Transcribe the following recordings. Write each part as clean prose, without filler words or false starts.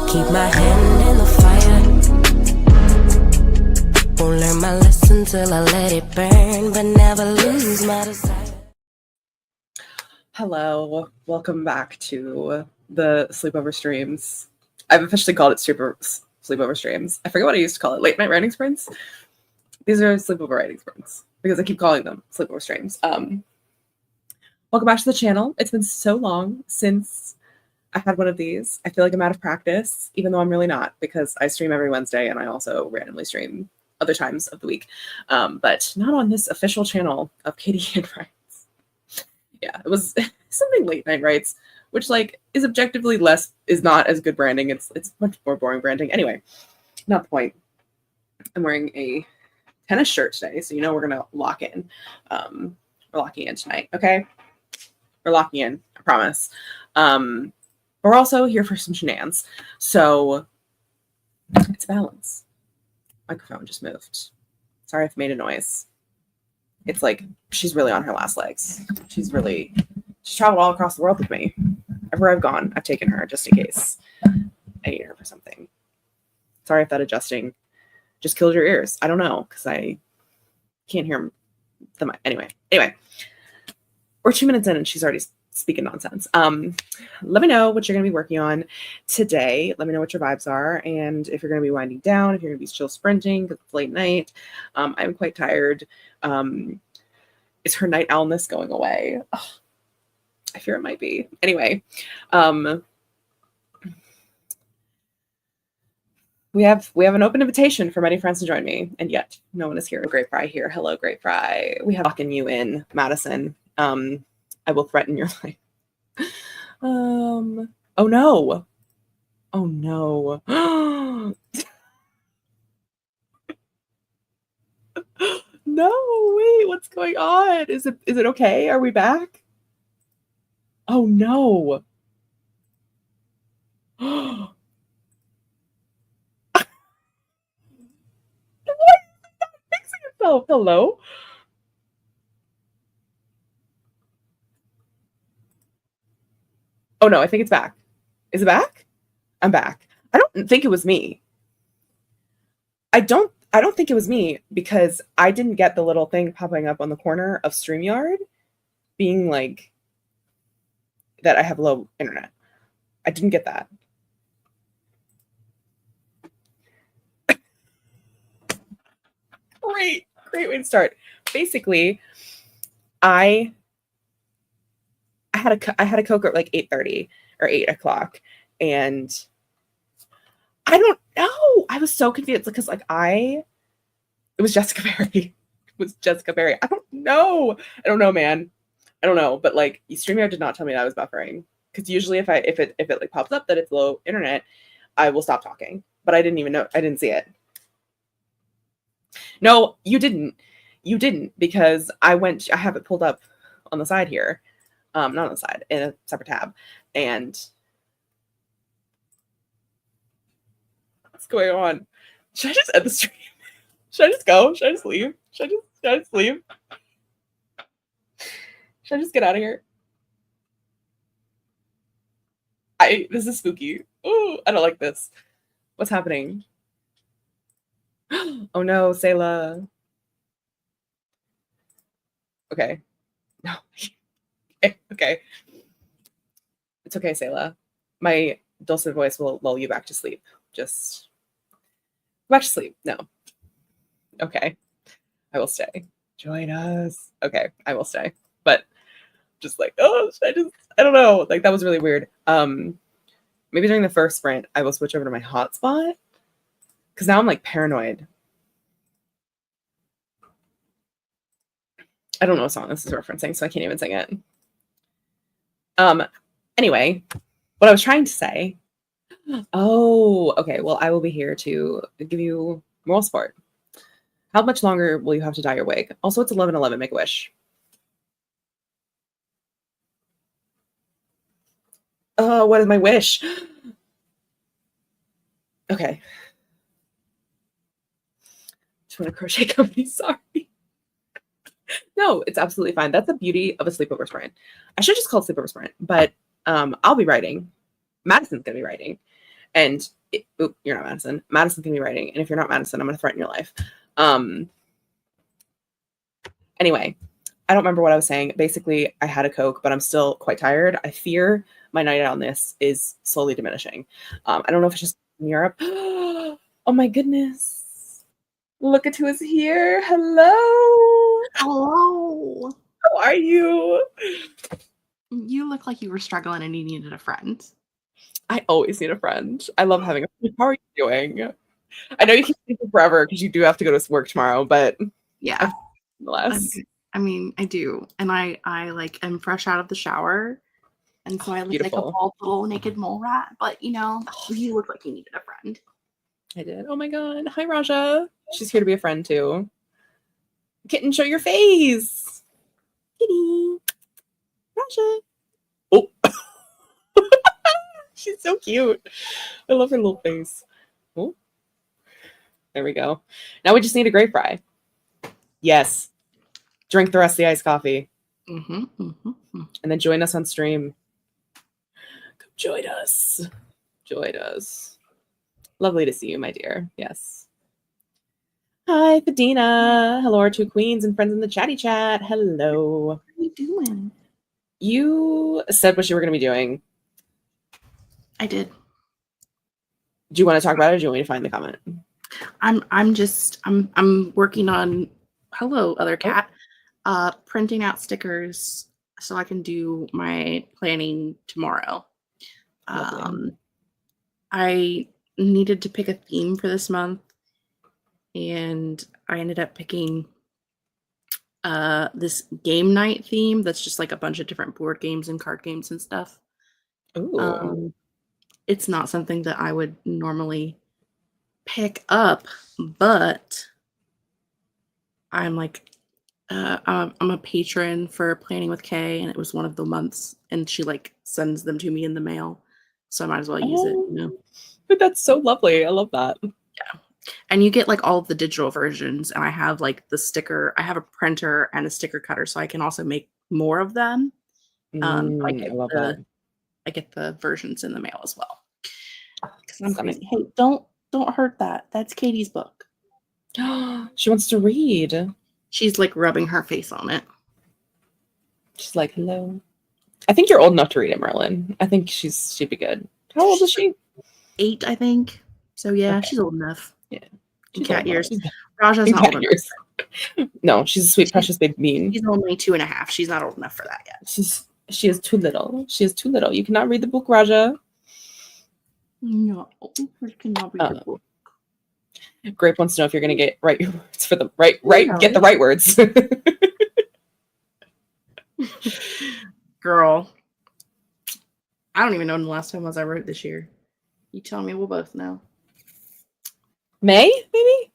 Keep my hand in the fire. Won't learn my lesson till I let it burn, but never lose my desire. Hello, welcome back to the sleepover streams. I've officially called it sleepover streams. I forget what I used to call it. Late night writing sprints. These are sleepover writing sprints because I keep calling them sleepover streams. Welcome back to the channel. It's been so long since I had one of these. I feel like I'm out of practice, even though I'm really not, because I stream every Wednesday and I also randomly stream other times of the week, but not on this official channel of Katie and Writes. Yeah, it was something late night writes, which like is objectively is not as good branding. It's much more boring branding. Anyway, not the point. I'm wearing a tennis shirt today, so you know we're gonna lock in. We're locking in tonight, okay? We're locking in, I promise. We're also here for some shenanigans, so it's balance. Microphone just moved. Sorry if I made a noise. It's like she's really on her last legs. She's traveled all across the world with me. Everywhere I've gone, I've taken her just in case I need her for something. Sorry if that adjusting just killed your ears. I don't know, because I can't hear them. Anyway, we're 2 minutes in and she's already speaking nonsense. Let me know what you're going to be working on today. Let me know what your vibes are, and if you're going to be winding down, if you're going to be still sprinting because it's late night. I'm quite tired. Is her night owlness going away? Ugh, I fear it might be. Anyway, we have an open invitation for many friends to join me, and yet no one is here. Great Fry here. Hello, Great Fry. We have locking you in, Madison. I will threaten your life. Oh no. Oh no. No, wait, what's going on? Is it okay? Are we back? Oh no. What? Fixing itself. Hello? Oh no, I think it's back. Is it back? I'm back. I don't think it was me. I don't think it was me because I didn't get the little thing popping up on the corner of StreamYard being like that I have low internet. I didn't get that. Great way to start. Basically, I had a Coke at like 8:30 or 8 o'clock, and I don't know. I was so confused because like it was Jessica Berry. It was Jessica Berry. I don't know, man. I don't know. But like StreamYard did not tell me that I was buffering. Because usually if it like pops up that it's low internet, I will stop talking. But I didn't even know. I didn't see it. No, you didn't. You didn't, because I have it pulled up on the side here. Not on the side, in a separate tab. And what's going on? Should I just end the stream? Should I just go? Should I just leave? Should I just leave? Should I just get out of here? This is spooky. Ooh, I don't like this. What's happening? Oh no, Sayla. Okay. No. Okay. It's okay, Sayla. My dulcet voice will lull you back to sleep. Just go back to sleep. No. Okay. I will stay. Join us. Okay, I will stay. But just like, I don't know. Like that was really weird. Maybe during the first sprint, I will switch over to my hotspot. Because now I'm like paranoid. I don't know what song this is referencing, so I can't even sing it. Anyway, what I was trying to say. Oh, okay. Well, I will be here to give you moral support. How much longer will you have to dye your wig? Also, it's 11:11. Make a wish. Oh, what is my wish? Okay. Just want to crochet company. Sorry. No, it's absolutely fine. That's the beauty of a sleepover sprint. I should just call it sleepover sprint, but I'll be writing. Madison's gonna be writing, And you're not Madison. Madison can be writing, and if you're not Madison, I'm gonna threaten your life. Anyway, I don't remember what I was saying. Basically, I had a Coke, but I'm still quite tired. I fear my night out on this is slowly diminishing. I don't know if it's just in Europe. Oh my goodness. Look at who is here. Hello. Hello. How are you? You look like you were struggling and you needed a friend. I always need a friend. I love having a friend. How are you doing? I know you can't stay for forever because you do have to go to work tomorrow, but Yeah. nonetheless. I mean, I do. And I like am fresh out of the shower. And so I look like a bald little naked mole rat. But you know, you look like you needed a friend. I did. Oh my god. Hi Raja. She's here to be a friend too. Kitten, show your face. Kitty. Raja. Oh. She's so cute. I love her little face. Oh. There we go. Now we just need a grape fry. Yes. Drink the rest of the iced coffee. And then join us on stream. Come join us. Join us. Lovely to see you, my dear. Yes. Hi, Fadina. Hello, our two queens and friends in the chatty chat. Hello. What are you doing? You said what you were going to be doing. I did. Do you want to talk about it or do you want me to find the comment? I'm working on hello, other cat. Printing out stickers so I can do my planning tomorrow. I needed to pick a theme for this month, and I ended up picking this game night theme that's just like a bunch of different board games and card games and stuff. Ooh. It's not something that I would normally pick up, but I'm like I'm a patron for Planning with Kay, and it was one of the months, and she like sends them to me in the mail, so I might as well use it. You know, but that's so lovely. I love that. Yeah, and you get like all of the digital versions, and I have like the sticker. I have a printer and a sticker cutter, so I can also make more of them. I love that. I get the versions in the mail as well. Because I'm crazy. Hey, don't hurt that. That's Katie's book. She wants to read. She's like rubbing her face on it. She's like, hello. I think you're old enough to read it, Merlin. I think she'd be good. How old is she? 8, I think. So yeah, okay. She's old enough. Yeah. In cat years. Raja's not old enough. No, she's a sweet, precious baby bean. She's only 2.5. She's not old enough for that yet. She is too little. She is too little. You cannot read the book, Raja. No, you cannot read the book. Grape wants to know if you're going to get right words for the right. Get the right words. Girl, I don't even know when the last time was I wrote this year. You tell me, we'll both know. May, maybe?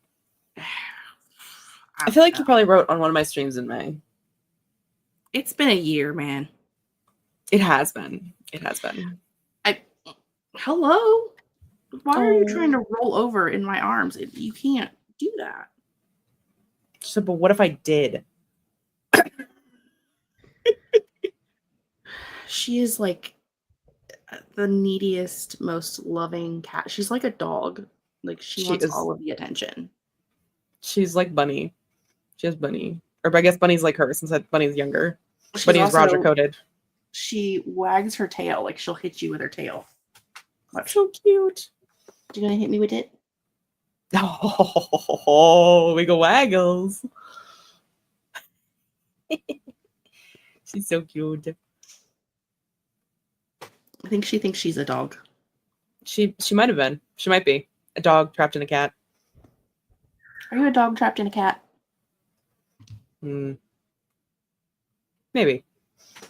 I feel like you probably wrote on one of my streams in May. It's been a year, man. It has been. It has been. Hello? Why are you trying to roll over in my arms? You can't do that. So, but what if I did? She is like the neediest, most loving cat. She's like a dog. Like she wants all of the attention. She's like Bunny. She has Bunny. Or I guess Bunny's like her since Bunny's younger. Bunny is Roger coded. She wags her tail. Like she'll hit you with her tail. That's so cute. You gonna hit me with it? Oh, we go waggles. She's so cute. I think she thinks she's a dog. She might have been. She might be a dog trapped in a cat. Are you a dog trapped in a cat? Maybe.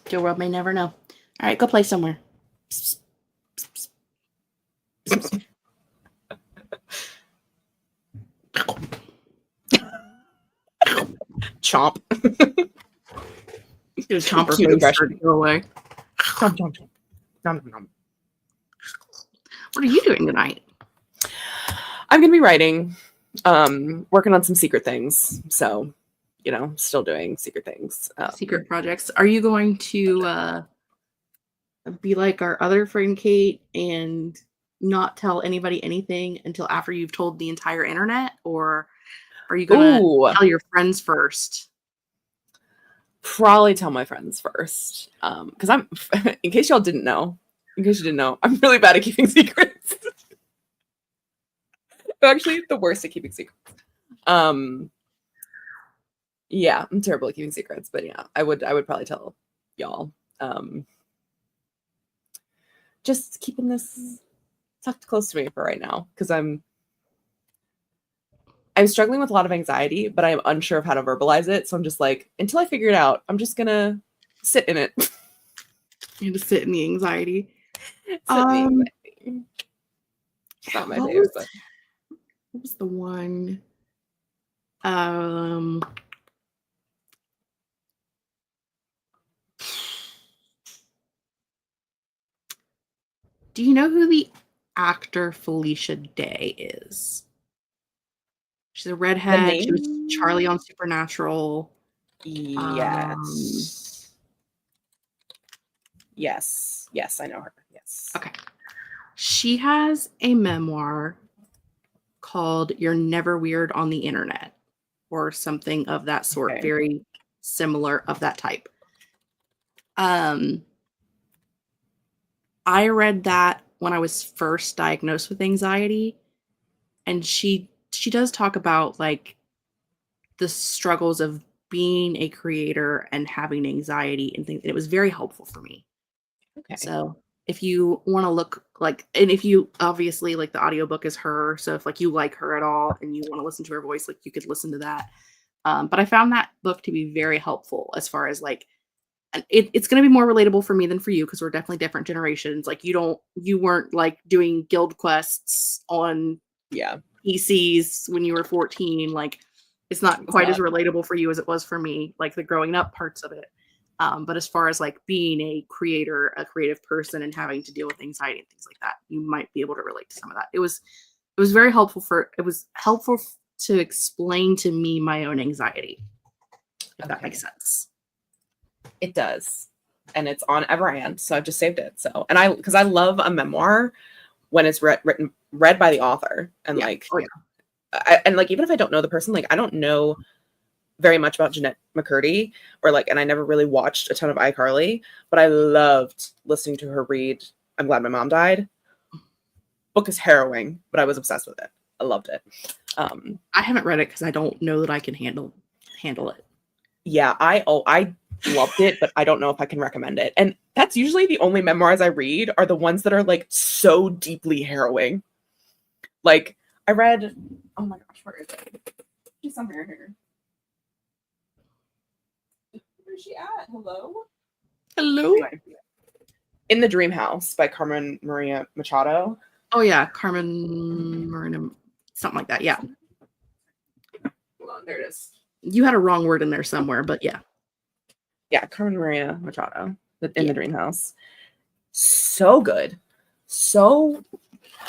The world may never know. All right, go play somewhere. Chomp. It was chomp her face. Go away. Chomp, chomp, chomp. Nom, nom, nom. What are you doing tonight? I'm gonna be writing, working on some secret things. So, still doing secret things. Secret projects. Are you going to be like our other friend Kate and not tell anybody anything until after you've told the entire internet, or are you gonna Ooh, tell your friends first? probably tell my friends first. Because I'm, in case y'all didn't know, in case you didn't know, I'm really bad at keeping secrets. I'm actually the worst at keeping secrets. Yeah, I'm terrible at keeping secrets, but yeah, I would probably tell y'all. Just keeping this tucked close to me for right now because I'm struggling with a lot of anxiety, but I'm unsure of how to verbalize it. So I'm just like, until I figure it out, I'm just gonna sit in it. You have to sit in the anxiety. Sit in the anxiety. It's not my favorite, but What was the one? Do you know who the actor Felicia Day is? She's a redhead. She was name? Charlie on Supernatural. Yes. Yes, I know her. Yes. Okay. She has a memoir called You're Never Weird on the Internet, or something of that sort, Okay. very similar of that type. I read that when I was first diagnosed with anxiety, and she does talk about like the struggles of being a creator and having anxiety and things, and it was very helpful for me. Okay. So if you want to look like, and if you obviously like, the audiobook is her, so if like you like her at all and you want to listen to her voice, like you could listen to that. But I found that book to be very helpful as far as like, and it's going to be more relatable for me than for you because we're definitely different generations. Like you weren't like doing guild quests on Yeah. PCs when you were 14. Like it's not quite as relatable for you as it was for me, like the growing up parts of it. But as far as like being a creator, a creative person, and having to deal with anxiety and things like that, you might be able to relate to some of that. It was very helpful to explain to me my own anxiety, if that makes sense. It does. And it's on Everand, so I've just saved it. So, and because I love a memoir when it's read by the author, and Yeah. like, Oh, yeah. and like, even if I don't know the person, like I don't know very much about Jeanette McCurdy, or like, and I never really watched a ton of iCarly, but I loved listening to her read I'm Glad My Mom Died. Book is harrowing, but I was obsessed with it. I loved it. I haven't read it because I don't know that I can handle it. Yeah, I loved it, but I don't know if I can recommend it. And that's usually the only memoirs I read are the ones that are like so deeply harrowing. Like I read, oh my gosh, where is it? She's somewhere here. Where's she at? Hello? In the Dream House by Carmen Maria Machado. Oh yeah, Carmen Marina, something like that. Yeah. Hold on, there it is. You had a wrong word in there somewhere, but yeah. Yeah, Carmen Maria Machado in the Dream House. So good.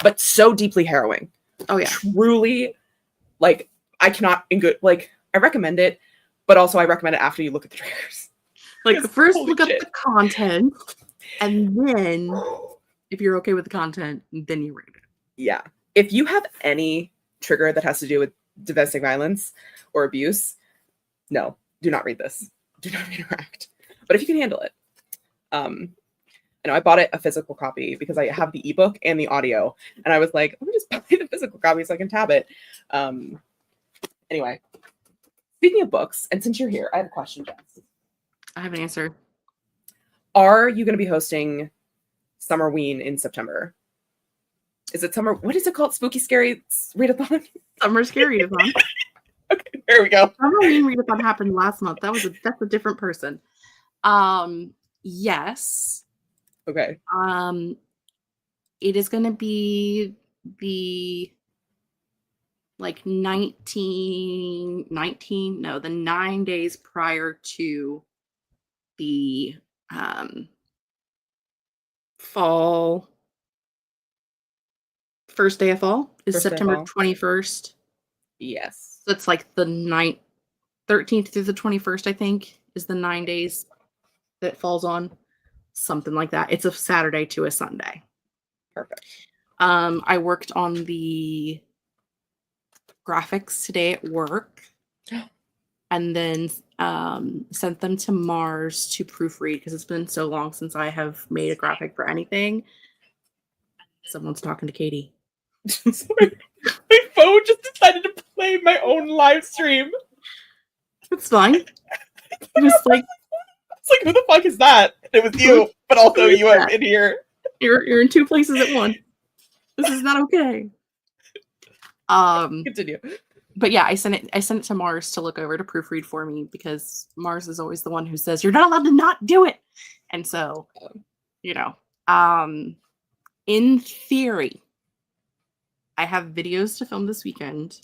But so deeply harrowing. Oh yeah. Truly, like, I cannot like, I recommend it, but also I recommend it after you look at the triggers. Like first look up the content, and then if you're okay with the content, then you read it. Yeah. If you have any trigger that has to do with domestic violence or abuse, no, do not read this. Do not interact. But if you can handle it, I know I bought a physical copy because I have the ebook and the audio, and I was like, let me just buy the physical copy so I can tab it. Anyway, speaking of books, and since you're here, I have a question, Jess. I have an answer. Are you going to be hosting Summerween in September? Is it summer? What is it called? Spooky Scary Readathon? Summer Scary Readathon. Okay, there we go. Summerween Readathon happened last month. That's a different person. Yes. Okay. It is going to be the like the 9 days prior to the fall. First day of fall is September 21st. Yes. So it's like the 13th through the 21st, I think, is the 9 days that it falls on. Something like that. It's a Saturday to a Sunday. Perfect. I worked on the graphics today at work and then sent them to Mars to proofread because it's been so long since I have made a graphic for anything. Someone's talking to Katie. Sorry. My phone just decided to play my own live stream. It's fine. It was like, It's like, who the fuck is that? It was you, but also you are in here. You're in two places at once. This is not okay. Continue. But yeah, I sent it to Mars to look over to proofread for me because Mars is always the one who says you're not allowed to not do it. And so, in theory, I have videos to film this weekend.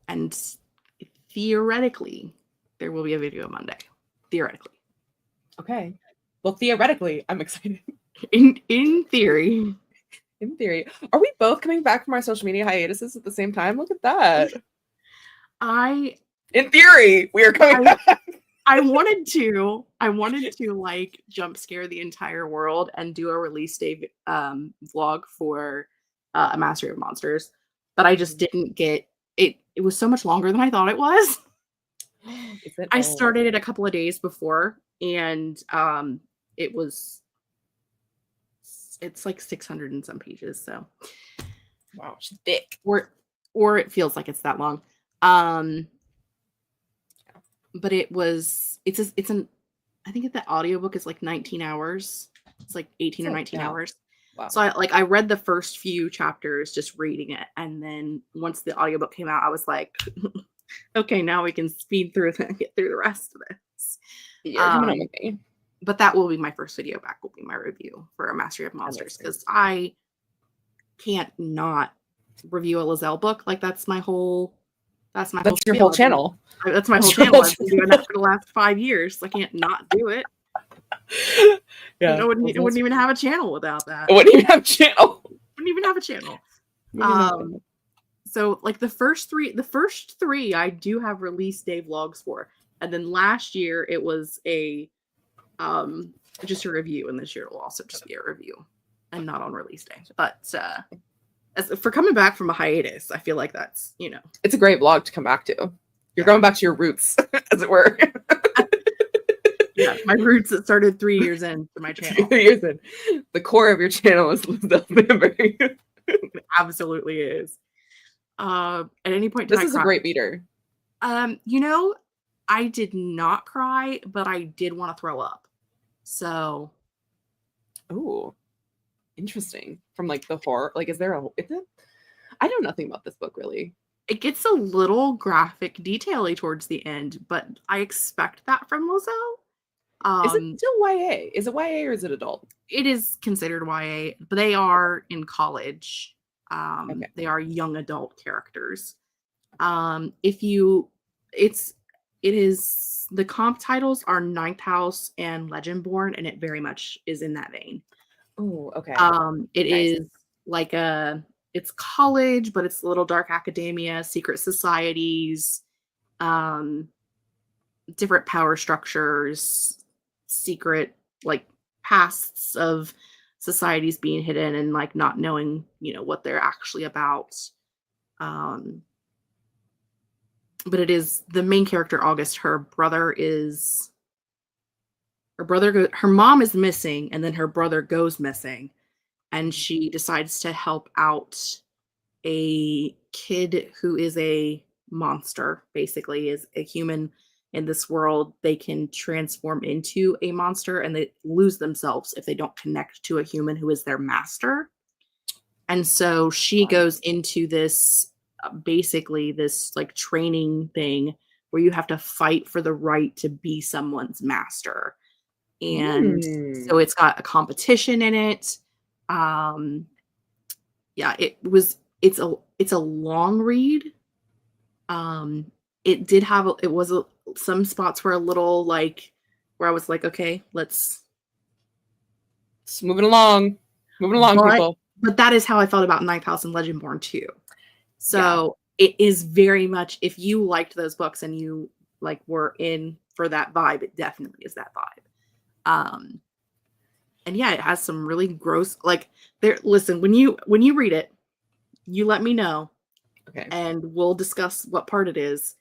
And theoretically, there will be a video Monday. Theoretically. Okay. Well, theoretically, I'm excited. In theory. In theory. Are we both coming back from our social media hiatuses at the same time? Look at that. In theory, we are coming back. I wanted to like jump scare the entire world and do a release day vlog for a Mastery of Monsters, but I just didn't get it. It was so much longer than I thought it was. I started it a couple of days before, and it's like 600 and some pages. So, wow, she's thick. Or it feels like it's that long. But I think the audiobook is like 19 hours. It's like 18 or 19 hours. Wow. So I read the first few chapters just reading it, and then once the audiobook came out, I was like, okay, now we can speed through and get through the rest of this. You're coming on with me. But that will be my first video back, will be my review for A Mastery of Monsters, because I can't not review a Lizelle book. Like that's your whole channel. That's my whole channel. I've been doing that for the last 5 years. I can't not do it. Yeah, it wouldn't even have a channel without that. It wouldn't even have a channel. So like the first three I do have release day vlogs for. And then last year it was just a review, and this year it will also just be a review and not on release day. But as for coming back from a hiatus, I feel like that's, it's a great vlog to come back to. You're going back to your roots, as it were. Yeah, my roots that started 3 years into my channel. 3 years in. The core of your channel is Lizelle Bambury. It absolutely is. At any point, this is a great meter. I did not cry, but I did want to throw up. So, oh, interesting. From like the horror, like, is it? I know nothing about this book really. It gets a little graphic detail-y towards the end, but I expect that from Lizelle. Is it still YA? Is it YA or is it adult? It is considered YA, but they are in college. Okay. They are young adult characters. The comp titles are Ninth House and Legendborn, and it very much is in that vein. Oh, okay. It is like it's college, but it's a little dark academia, secret societies, different power structures, secret like pasts of societies being hidden and like not knowing, what they're actually about. But it is the main character, August. Her mom is missing, and then her brother goes missing, and she decides to help out a kid who is a monster, basically is a human in this world. They can transform into a monster, and they lose themselves if they don't connect to a human who is their master. And so she goes into this basically this like training thing where you have to fight for the right to be someone's master. And so it's got a competition in it. It's a long read. Some spots were a little like where I was like, okay, let's moving along, people. But that is how I felt about Ninth House and Legendborn too. So it is very much, if you liked those books and you like were in for that vibe, it definitely is that vibe. And yeah, it has some really gross, like, there, listen, when you read it, you let me know Okay. and we'll discuss what part it is.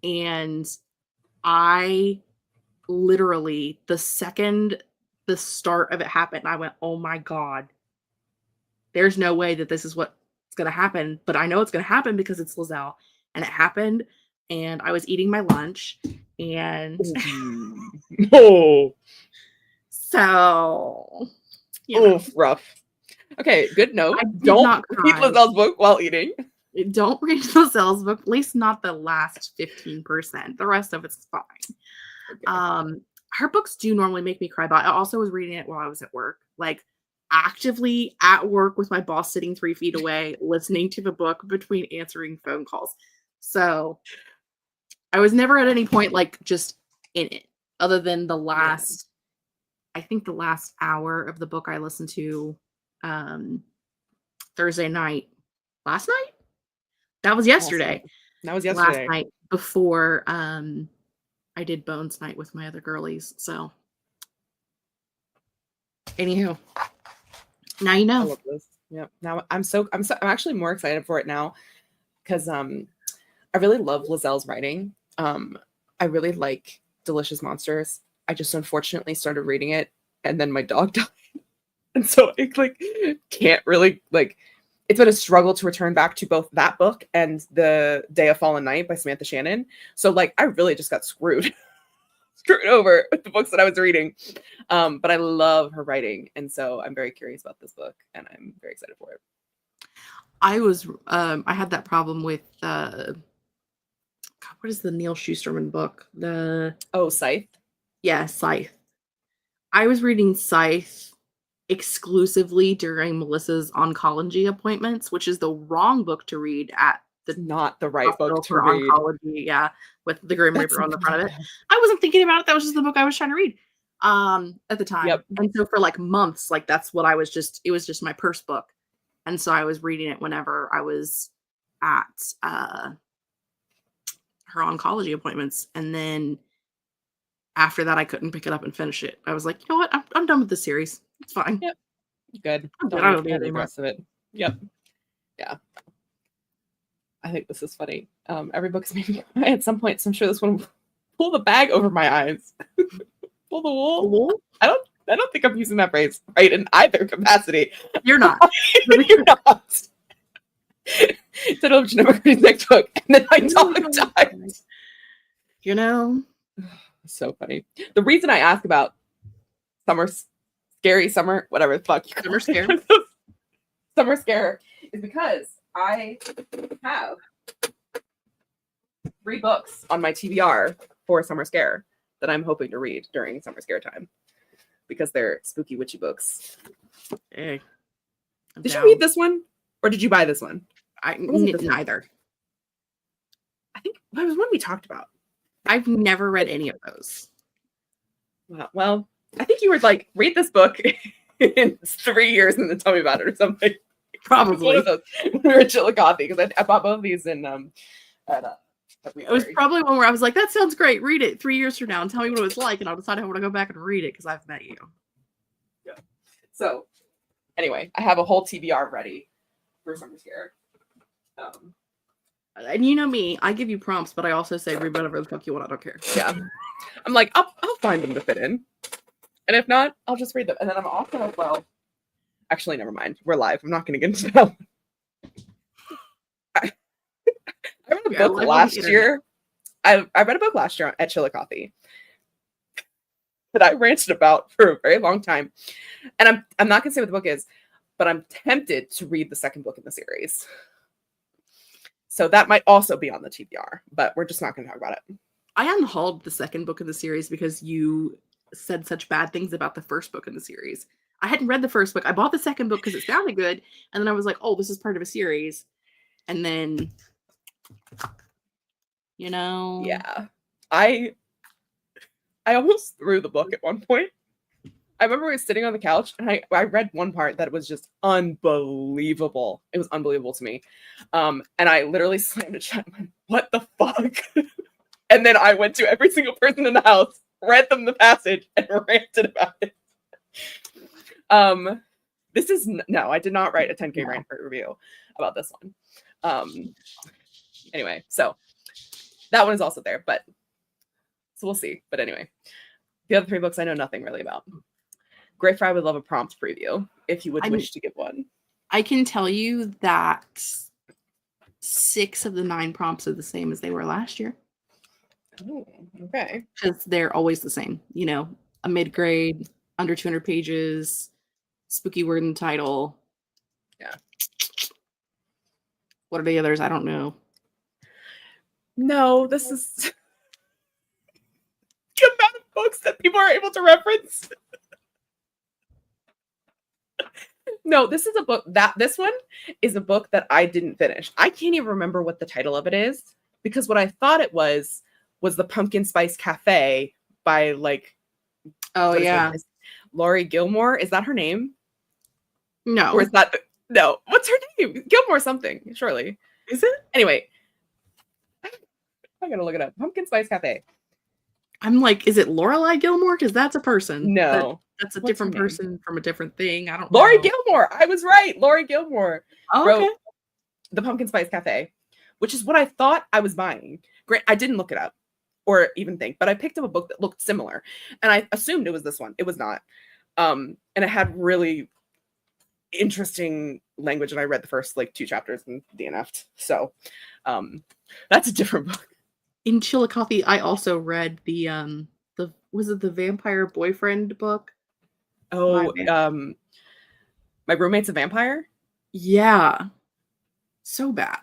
And I literally, the second the start of it happened, I went, oh my God, there's no way that this is what's going to happen. But I know it's going to happen because it's Lizelle. And it happened. And I was eating my lunch. And Oh, so, you know, rough. Okay, good note. I did Don't not read cry. Lizelle's book while eating. Don't read Lizelle's book, at least not the last 15%. The rest of it's fine. Okay. Her books do normally make me cry, but I also was reading it while I was at work. Like, actively at work with my boss sitting 3 feet away, listening to the book between answering phone calls. So I was never at any point like just in it, other than the last, I think the last hour of the book I listened to Thursday night. Last night? That was yesterday. Awesome. That was Last yesterday. night before I did Bones night with my other girlies. So anywho, now you I know. love this. Yep. Now I'm actually more excited for it now because I really love Lizelle's writing. I really like Delicious Monsters. I just unfortunately started reading it and then my dog died. And so I like can't really like it's been a struggle to return back to both that book and The Day of Fallen Night by Samantha Shannon. So like I really just got screwed over with the books that I was reading. But I love her writing. And so I'm very curious about this book and I'm very excited for it. I had that problem with God, what is the Neil Shusterman book? Scythe. Yeah, Scythe. I was reading Scythe exclusively during Melissa's oncology appointments, which is the wrong book to read at the Not the right hospital book to for read. oncology. Yeah, with the Grim Reaper on the front of it. I wasn't thinking about it. That was just the book I was trying to read at the time. Yep. And so for like months, like that's what I was just, it was just my purse book. And so I was reading it whenever I was at her oncology appointments. And then after that, I couldn't pick it up and finish it. I was like, you know what? I'm done with the series. It's fine. Yep. Good. I'm good. Don't I need don't to need it read the anymore. rest of it. Yep. Yeah. I think this is funny. Every book's made me cry at some point, so I'm sure this one will pull the bag over my eyes. Pull the wool. I don't think I'm using that phrase right in either capacity. You're not. You're not. Title of Jennifer Green's next book, and then my dog died. You know? So funny. The reason I ask about scary summer, whatever the fuck you call Summer scare. summer scare is because I have 3 books on my TBR for summer scare that I'm hoping to read during summer scare time because they're spooky witchy books. Hey, did you read this one or did you buy this one? Neither. I think it was one we talked about. I've never read any of those. Well, I think you were like, read this book in 3 years and then tell me about it or something. Probably. One of those. We were at Chillicothe because I bought both of these in it was probably one where I was like, that sounds great. Read it 3 years from now and tell me what it was like, and I'll decide if I want to go back and read it because I've met you. Yeah. So anyway, I have a whole TBR ready for summer scare. And you know me, I give you prompts, but I also say read whatever the fuck you want. I don't care. Yeah. I'm like, I'll find them to fit in. And if not, I'll just read them. And then I'm also, actually, never mind. We're live. I'm not going to get into that. I read a book last year. I read a book last year at Chillicothe that I ranted about for a very long time. And I'm not going to say what the book is, but I'm tempted to read the second book in the series. So that might also be on the TBR, but we're just not going to talk about it. I unhauled the second book in the series because you said such bad things about the first book in the series. I hadn't read the first book. I bought the second book because it sounded good. And then I was like, oh, this is part of a series. And then, you know. Yeah. I almost threw the book at one point. I remember we were sitting on the couch and I read one part that was just unbelievable. It was unbelievable to me. And I literally slammed it shut and went, what the fuck? And then I went to every single person in the house, read them the passage, and ranted about it. This is no, I did not write a 10K rant review about this one. Anyway, so that one is also there, but so we'll see. But anyway, the other 3 books I know nothing really about. Gray Fry would love a prompt preview if you would wish to give one. I can tell you that 6 of the 9 prompts are the same as they were last year. Oh, okay. Because they're always the same. You know, a mid-grade, under 200 pages, spooky word and title. Yeah. What are the others? I don't know. No, this is the amount of books that people are able to reference. No, this is a book this one is a book that I didn't finish. I can't even remember what the title of it is because what I thought it was the Pumpkin Spice Cafe by Oh yeah, Laurie Gilmore. Is that her name? No. Or is that no? What's her name? Gilmore something, surely. Is it? Anyway, I gotta look it up. Pumpkin Spice Cafe. I'm like, is it Lorelai Gilmore? Because that's a person. No. That's a What's different her name? person from a different thing. I don't Laurie know. Gilmore. I was right. Laurie Gilmore wrote okay. The Pumpkin Spice Cafe, which is what I thought I was buying. Great. I didn't look it up or even think, but I picked up a book that looked similar and I assumed it was this one. It was not. And it had really interesting language and I read the first 2 chapters and DNF'd. So that's a different book. In Chillicothe, I also read the was it the Vampire Boyfriend book? Oh, My Roommate's a Vampire? Yeah. So bad.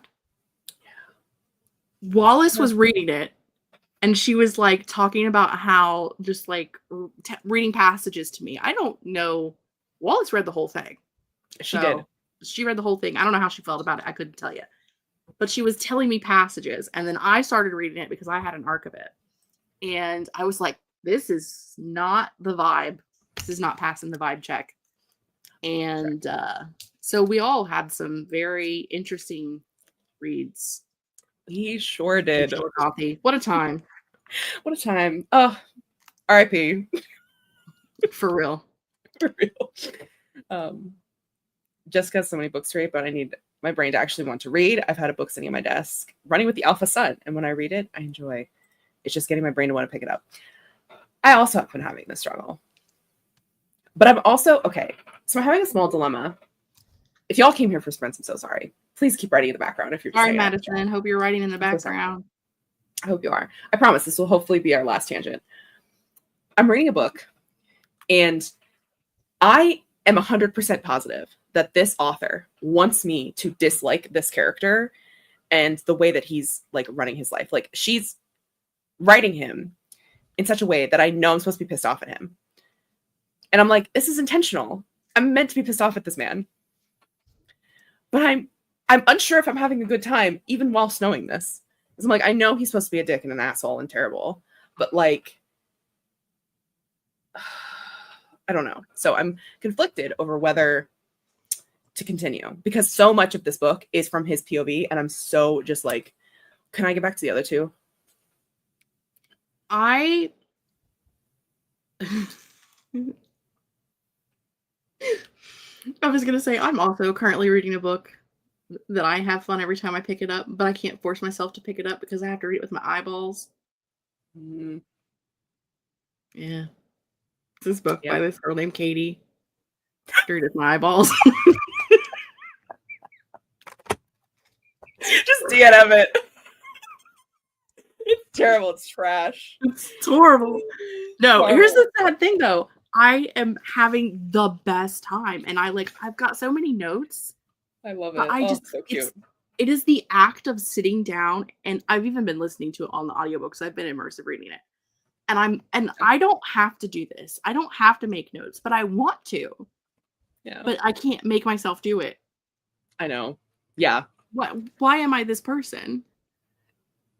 Wallace was reading it and she was talking about how just reading passages to me. I don't know. Wallace read the whole thing. She did. She read the whole thing. I don't know how she felt about it. I couldn't tell you. But she was telling me passages and then I started reading it because I had an arc of it. And I was like, this is not the vibe. This is not passing the vibe check. And so we all had some very interesting reads. He sure did. What a time. What a time. Oh, R.I.P. For real. For real. Jessica has so many books to read, but I need my brain to actually want to read. I've had a book sitting on my desk running with the Alpha Sun. And when I read it, I enjoy. It's just getting my brain to want to pick it up. I also have been having this struggle. But I'm also, okay, so I'm having a small dilemma. If y'all came here for sprints, I'm so sorry. Please keep writing in the background if you're sorry, Madison. Hope you're writing in the background. I hope you are. I promise this will hopefully be our last tangent. I'm reading a book, and I am 100% positive that this author wants me to dislike this character and the way that he's running his life. She's writing him in such a way that I know I'm supposed to be pissed off at him. And I'm like, this is intentional. I'm meant to be pissed off at this man. But I'm unsure if I'm having a good time, even whilst knowing this. Because I'm like, I know he's supposed to be a dick and an asshole and terrible. But I don't know. So I'm conflicted over whether to continue. Because so much of this book is from his POV. And I'm so just can I get back to the other 2? I was going to say, I'm also currently reading a book that I have fun every time I pick it up, but I can't force myself to pick it up because I have to read it with my eyeballs. Mm. Yeah. It's this book by this girl named Katie. I read it with my eyeballs. Just DNF it. It's terrible. It's trash. It's horrible. No, here's the sad thing though. I am having the best time and I've got so many notes. I love it. So cute. It is the act of sitting down, and I've even been listening to it on the audiobook, so I've been immersive reading it. And I don't have to do this. I don't have to make notes, but I want to. Yeah. But I can't make myself do it. I know. Yeah. Why am I this person?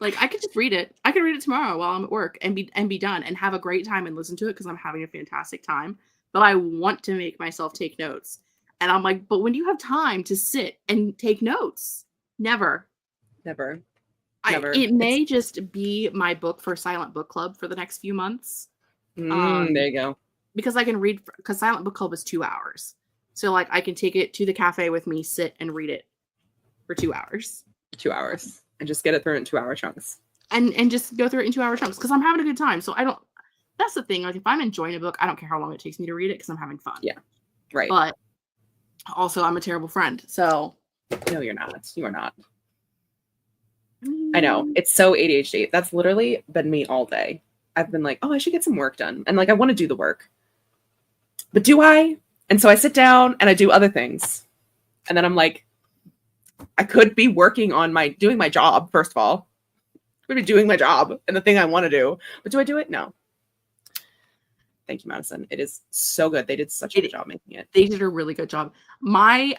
I could just read it. I could read it tomorrow while I'm at work and be done and have a great time and listen to it because I'm having a fantastic time. But I want to make myself take notes. And I'm like, but when do you have time to sit and take notes? Never. Never. It may just be my book for Silent Book Club for the next few months. There you go. because I can read, because Silent Book Club is 2 hours. So like I can take it to the cafe with me, sit and read it for 2 hours. 2 hours. And just get it through in 2 hour chunks. And just go through it in 2 hour chunks because I'm having a good time. So I don't, that's the thing. Like if I'm enjoying a book, I don't care how long it takes me to read it because I'm having fun. Yeah. Right. But also I'm a terrible friend. So no, you're not. You are not. I know. It's so ADHD. That's literally been me all day. I've been like, oh, I should get some work done. And like, I want to do the work. But do I? And so I sit down and I do other things. And then I'm like, I could be working on doing my job, first of all. I could be doing my job and the thing I want to do. But do I do it? No. Thank you, Madison. It is so good. They did such a good job making it. They did a really good job. My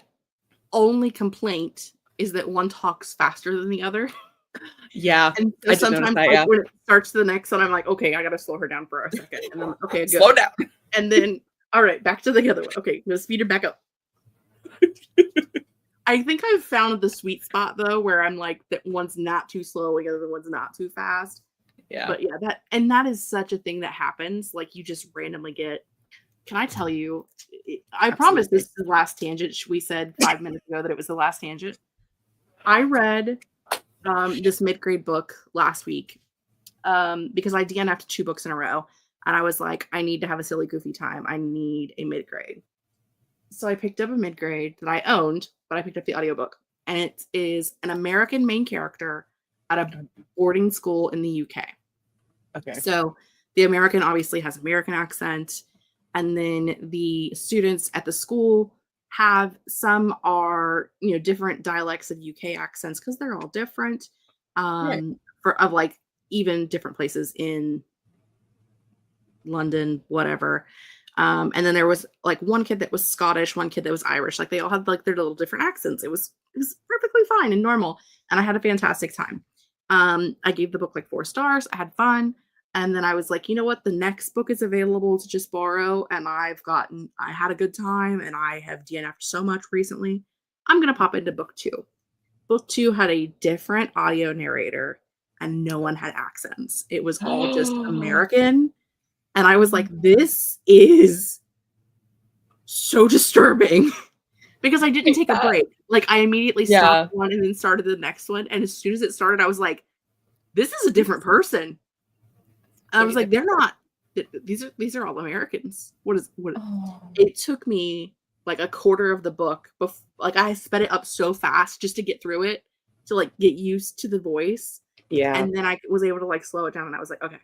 only complaint is that one talks faster than the other. Yeah. And so sometimes when it starts the next one, I'm like, okay, I gotta slow her down for a second. And then okay, good. Slow down. And then all right, back to the other one. Okay, I'm gonna speed her back up. I think I've found the sweet spot though, where I'm like that one's not too slow, the other one's not too fast. Yeah. But yeah, that is such a thing that happens. Like you just randomly get. Can I tell you? I promise this is the last tangent. We said 5 minutes ago that it was the last tangent. I read this mid-grade book last week because I DNF'd 2 books in a row, and I was like, I need to have a silly, goofy time. I need a mid-grade. So I picked up a mid-grade that I owned, but I picked up the audiobook, and it is an American main character at a boarding school in the UK. Okay. So the American obviously has American accent, and then the students at the school have some are different dialects of UK accents because they're all different. Of like even different places in London, whatever. And then there was like one kid that was Scottish, one kid that was Irish. Like they all had like their little different accents. It was perfectly fine and normal, and I had a fantastic time. I gave the book like 4 stars. I had fun. And then I was like, you know what? The next book is available to just borrow. And I had a good time and I have DNF'd so much recently. I'm going to pop into book 2. Book 2 had a different audio narrator and no one had accents. It was all just American. And I was like, this is so disturbing because I didn't take a break. Like I immediately stopped one and then started the next one. And as soon as it started, I was like, this is a different person. And I was like, they're not. These are all Americans. What? Oh. It took me like a quarter of the book. Like I sped it up so fast just to get through it, to like get used to the voice. Yeah. And then I was able to like slow it down, and I was like, okay,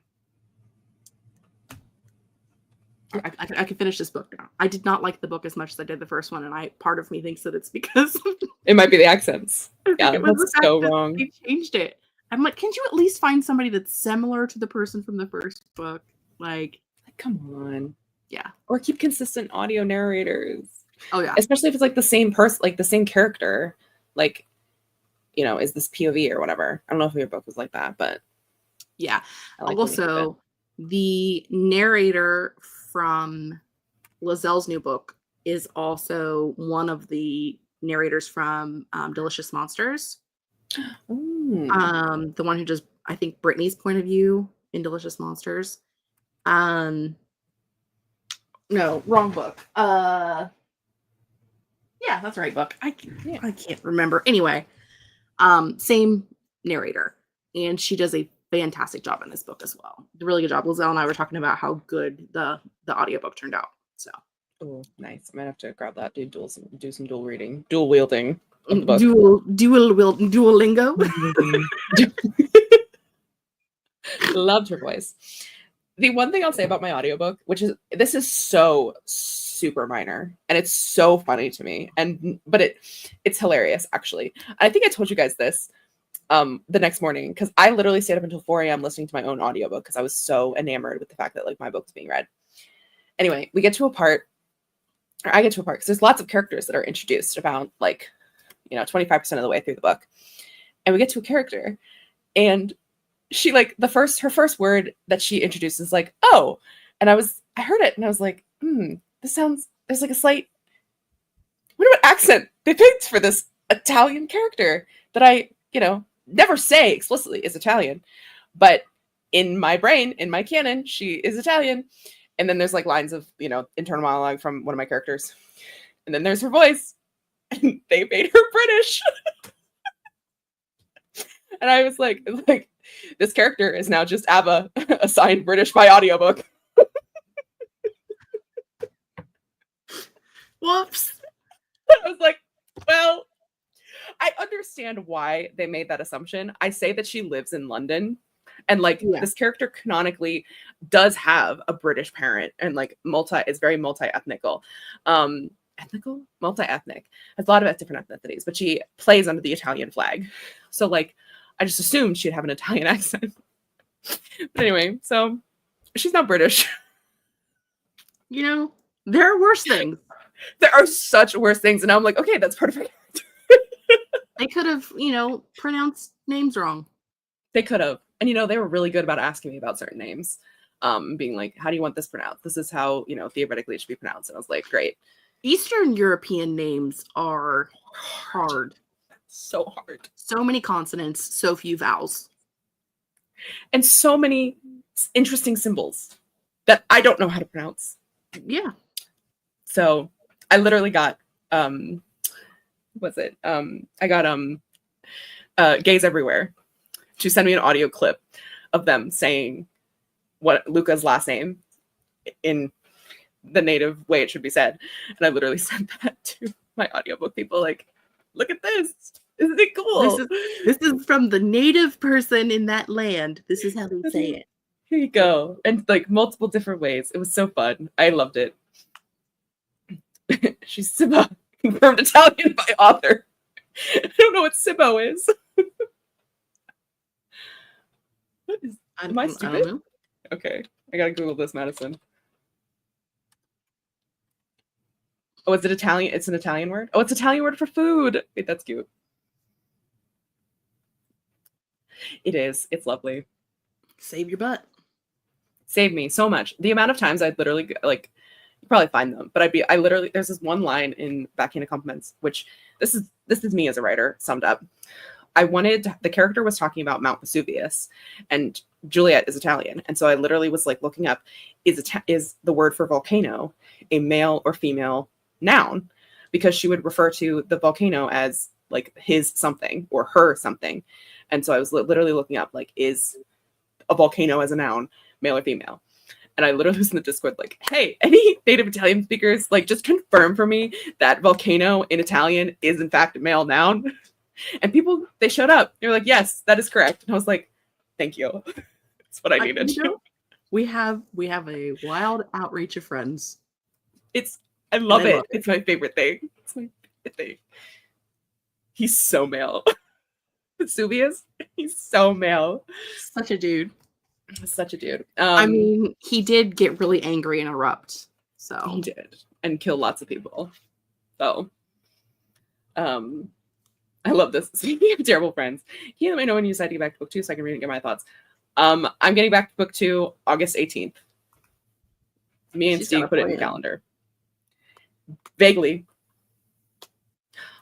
I can finish this book now. I did not like the book as much as I did the first one, and part of me thinks that it's because it might be the accents. Yeah, that's so wrong. They changed it. I'm like, can't you at least find somebody that's similar to the person from the first book? Like come on. Yeah. Or keep consistent audio narrators. Oh, yeah. Especially if it's like the same person, like the same character. Like, is this POV or whatever? I don't know if your book was like that, but. Yeah. Also, the narrator from Lazelle's new book is also one of the narrators from Delicious Monsters. The one who does, I think, Brittany's point of view in Delicious Monsters. No, wrong book. Yeah, that's the right book. I can't remember. Anyway, same narrator, and she does a fantastic job in this book as well. A really good job. Lizelle and I were talking about how good the audiobook turned out. So, oh, nice. I might have to grab that. Do some dual reading, dual wielding. Duolingo. Loved her voice. The one thing I'll say about my audiobook, this is so super minor and it's so funny to me, but it's hilarious actually. I think I told you guys this the next morning because I literally stayed up until 4 a.m. listening to my own audiobook because I was so enamored with the fact that like my book was being read. Anyway, I get to a part because there's lots of characters that are introduced about like 25% of the way through the book. And we get to a character and she like her first word that she introduces is like, oh, and I heard it and I was like, there's like a slight, what accent they picked for this Italian character that I, never say explicitly is Italian, but in my brain, in my canon, she is Italian. And then there's like lines of, internal monologue from one of my characters. And then there's her voice. And they made her British. And I was like, this character is now just Abba, assigned British by audiobook. Whoops. I was like, well, I understand why they made that assumption. I say that she lives in London. And this character canonically does have a British parent and is very multi-ethnical. Multi-ethnic. Has a lot of different ethnicities, but she plays under the Italian flag. So I just assumed she'd have an Italian accent. But anyway, so she's not British. There are worse things. There are such worse things. And now I'm like, okay, that's part of her character. They could have, pronounced names wrong. They could have. And, they were really good about asking me about certain names. Being like, how do you want this pronounced? This is how, theoretically it should be pronounced. And I was like, great. Eastern European names are hard. So hard. So many consonants, so few vowels. And so many interesting symbols that I don't know how to pronounce. Yeah. So I literally got, I got Gays Everywhere to send me an audio clip of them saying what Luca's last name in the native way it should be said. And I literally sent that to my audiobook people, like, look at this. Isn't it cool? This is from the native person in that land. This is how they say it. Here you go. And multiple different ways. It was so fun. I loved it. She's Sibba, confirmed Italian by author. I don't know what Sibbo is. Am I stupid? I don't know. Okay, I gotta Google this, Madison. Oh, is it Italian? It's an Italian word? Oh, it's an Italian word for food. Wait, that's cute. It is. It's lovely. Save your butt. Saved me so much. The amount of times I'd literally, you probably find them, but I literally, there's this one line in Backhand Compliments, which this is me as a writer summed up. The character was talking about Mount Vesuvius, and Juliet is Italian. And so I literally was looking up, is the word for volcano a male or female noun? Because she would refer to the volcano as his something or her something. And so I was literally looking up, is a volcano as a noun, male or female? And I literally was in the Discord hey, any native Italian speakers, just confirm for me that volcano in Italian is in fact a male noun. And people, they showed up. They were like, yes, that is correct. And I was like, thank you. That's what I needed. We have a wild outreach of friends. I love it. It's my favorite thing. It's my favorite thing. He's so male. Vesuvius, he's so male. Such a dude. Such a dude. I mean, he did get really angry and erupt. So he did, and kill lots of people. So, I love this. Speaking of terrible friends, can you let me know when you decide to get back to book 2 so I can read and get my thoughts? I'm getting back to book 2 August 18th. Me and Steve put it in the calendar. Vaguely.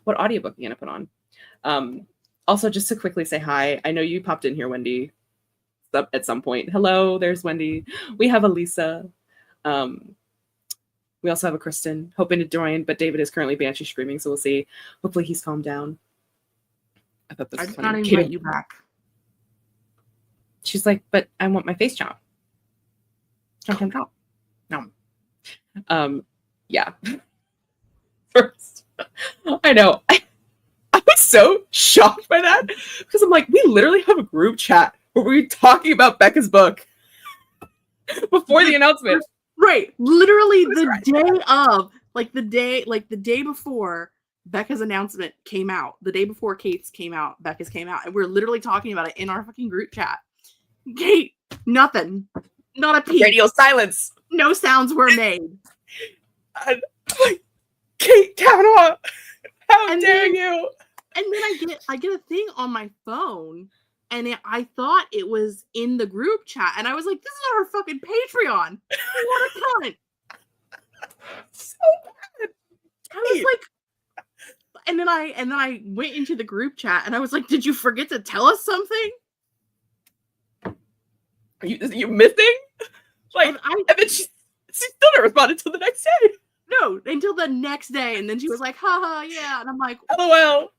What audiobook are you gonna put on? Also, just to quickly say hi. I know you popped in here, Wendy, at some point. Hello, there's Wendy. We have Elisa. We also have a Kristen, hoping to join, but David is currently Banshee screaming, so we'll see. Hopefully he's calmed down. I thought this was funny. I did not invite you back. She's like, but I want my face chomp. Chomp, chomp, chomp. No. Yeah. First, I know. I was so shocked by that because I'm like, we literally have a group chat where we're talking about Becca's book before the announcement. Right. Literally day of, the day before Becca's announcement came out, the day before Kate's came out, Becca's came out, and we're literally talking about it in our fucking group chat. Kate, nothing. Not a peep. Radio silence. No sounds were made. And I'm like, Kate Kavanaugh, how dare you? And then I get a thing on my phone, and I thought it was in the group chat, and I was like, this is our fucking Patreon. What a cunt. So bad. I was like, and then I went into the group chat, and I was like, did you forget to tell us something? Are you missing? And then she not respond until the next day. No, until the next day. And then she was like, haha, yeah. And I'm like, LOL.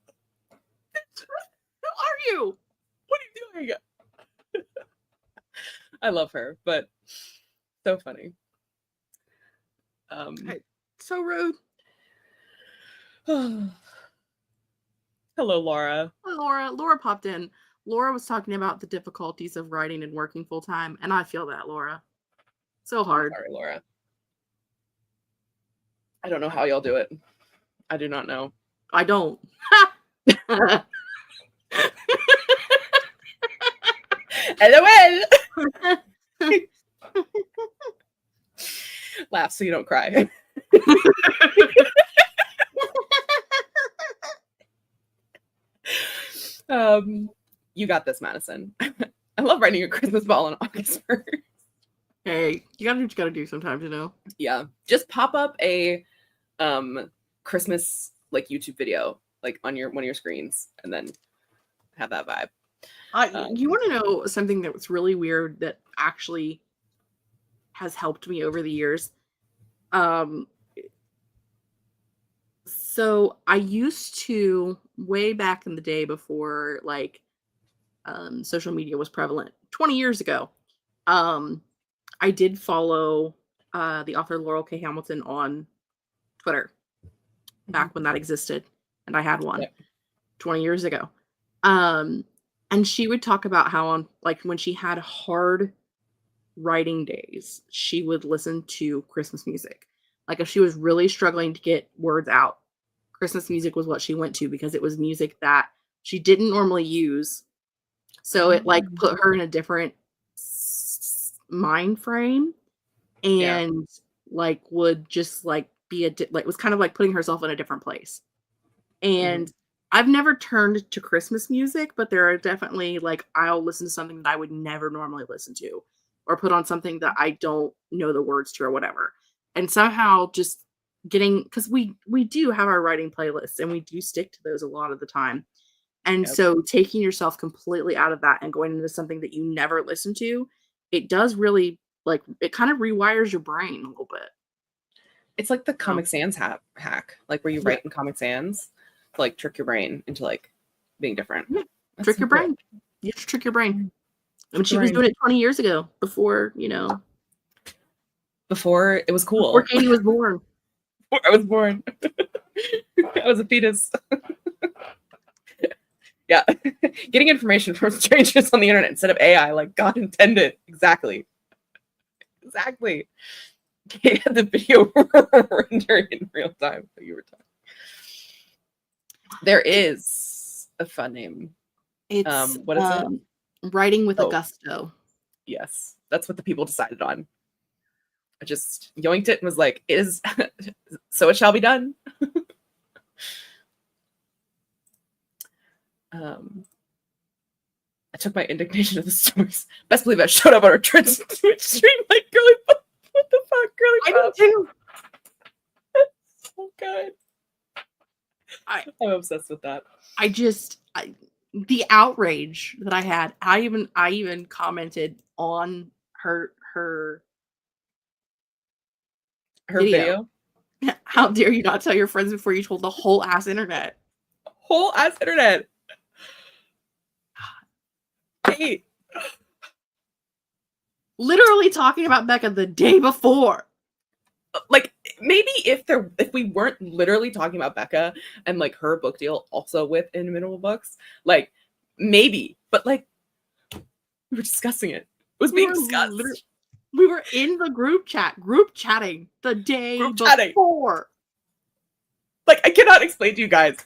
who are you? What are you doing? I love her, but so funny. So rude. Hello, Laura. Hi, Laura. Laura popped in. Laura was talking about the difficulties of writing and working full time, and I feel that, Laura. So hard. Sorry, Laura. I don't know how y'all do it. I do not know. I don't. LOL. Laugh so you don't cry. You got this, Madison. I love writing a Christmas ball on August 1st. Hey, you gotta do what you gotta do sometimes, you know? Yeah. Just pop up a Christmas like YouTube video like on one of your screens and then have that vibe. You want to know something that was really weird that actually has helped me over the years? So I used to, way back in the day before like social media was prevalent, 20 years ago, I did follow the author Laurel K. Hamilton on Twitter back when that existed, and I had one 20 years ago. And she would talk about how on like when she had hard writing days, she would listen to Christmas music. Like if she was really struggling to get words out, Christmas music was what she went to because it was music that she didn't normally use. So it like put her in a different mind frame and like would just like be like was kind of like putting herself in a different place. And I've never turned to Christmas music, but there are definitely like I'll listen to something that I would never normally listen to or put on something that I don't know the words to or whatever. And somehow just getting, because we do have our writing playlists and we do stick to those a lot of the time. And so taking yourself completely out of that and going into something that you never listen to, it does really like, it kind of rewires your brain a little bit. It's like the Comic Sans hack, like where you write in Comic Sans to like trick your brain into like being different. Yeah. Trick your brain. You have to trick your brain. I mean, she was doing it 20 years ago before, you know. Before it was cool. Before Katie was born. Before I was born. I was a fetus. Yeah. Getting information from strangers on the internet instead of AI, like God intended. Exactly. Exactly. Kate had the video rendering in real time that you were talking. There is a fun name. It's what is it? Writing with a Gusto. Yes, that's what the people decided on. I just yoinked it and was like, "It is so it shall be done." I took my indignation to the stores. Best believe I showed up on our Twitch stream like girly. What the fuck, girly? I do too. So good. I'm obsessed with that. The outrage that I had. I even commented on her video. How dare you not tell your friends before you told the whole ass internet? Whole ass internet. Hey. Literally talking about Becca the day before. Like maybe if we weren't literally talking about Becca and like her book deal also with Inimitable Books, like maybe, but like we were discussing it. It was being discussed. We were in the group chatting the day before. Like I cannot explain to you guys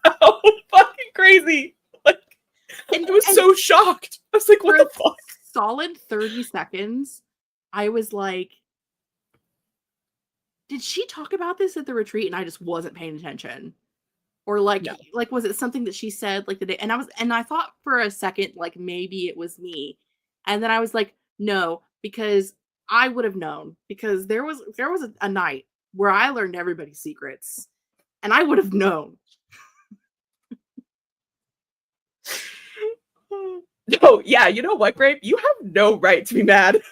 how fucking crazy. Like I was so shocked. I was like, what the fuck? Solid 30 seconds. I was like, did she talk about this at the retreat and I just wasn't paying attention? Or like was it something that she said like the day? And I thought for a second like maybe it was me. And then I was like, no, because I would have known, because there was a night where I learned everybody's secrets and I would have known. No, yeah, you know what, Grape? You have no right to be mad.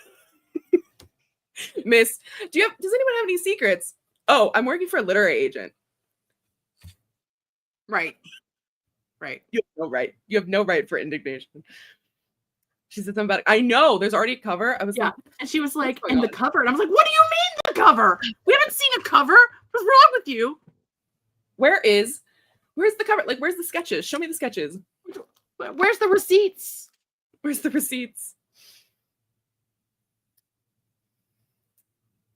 Miss, does anyone have any secrets? Oh, I'm working for a literary agent. Right. You have no right. You have no right for indignation. She said something about it. I know, there's already a cover. I was like, and she was like, going and the on? cover. And I was like, what do you mean the cover? We haven't seen a cover. What's wrong with you? Where's the cover? Like, where's the sketches? Show me the sketches. Where's the receipts? Where's the receipts?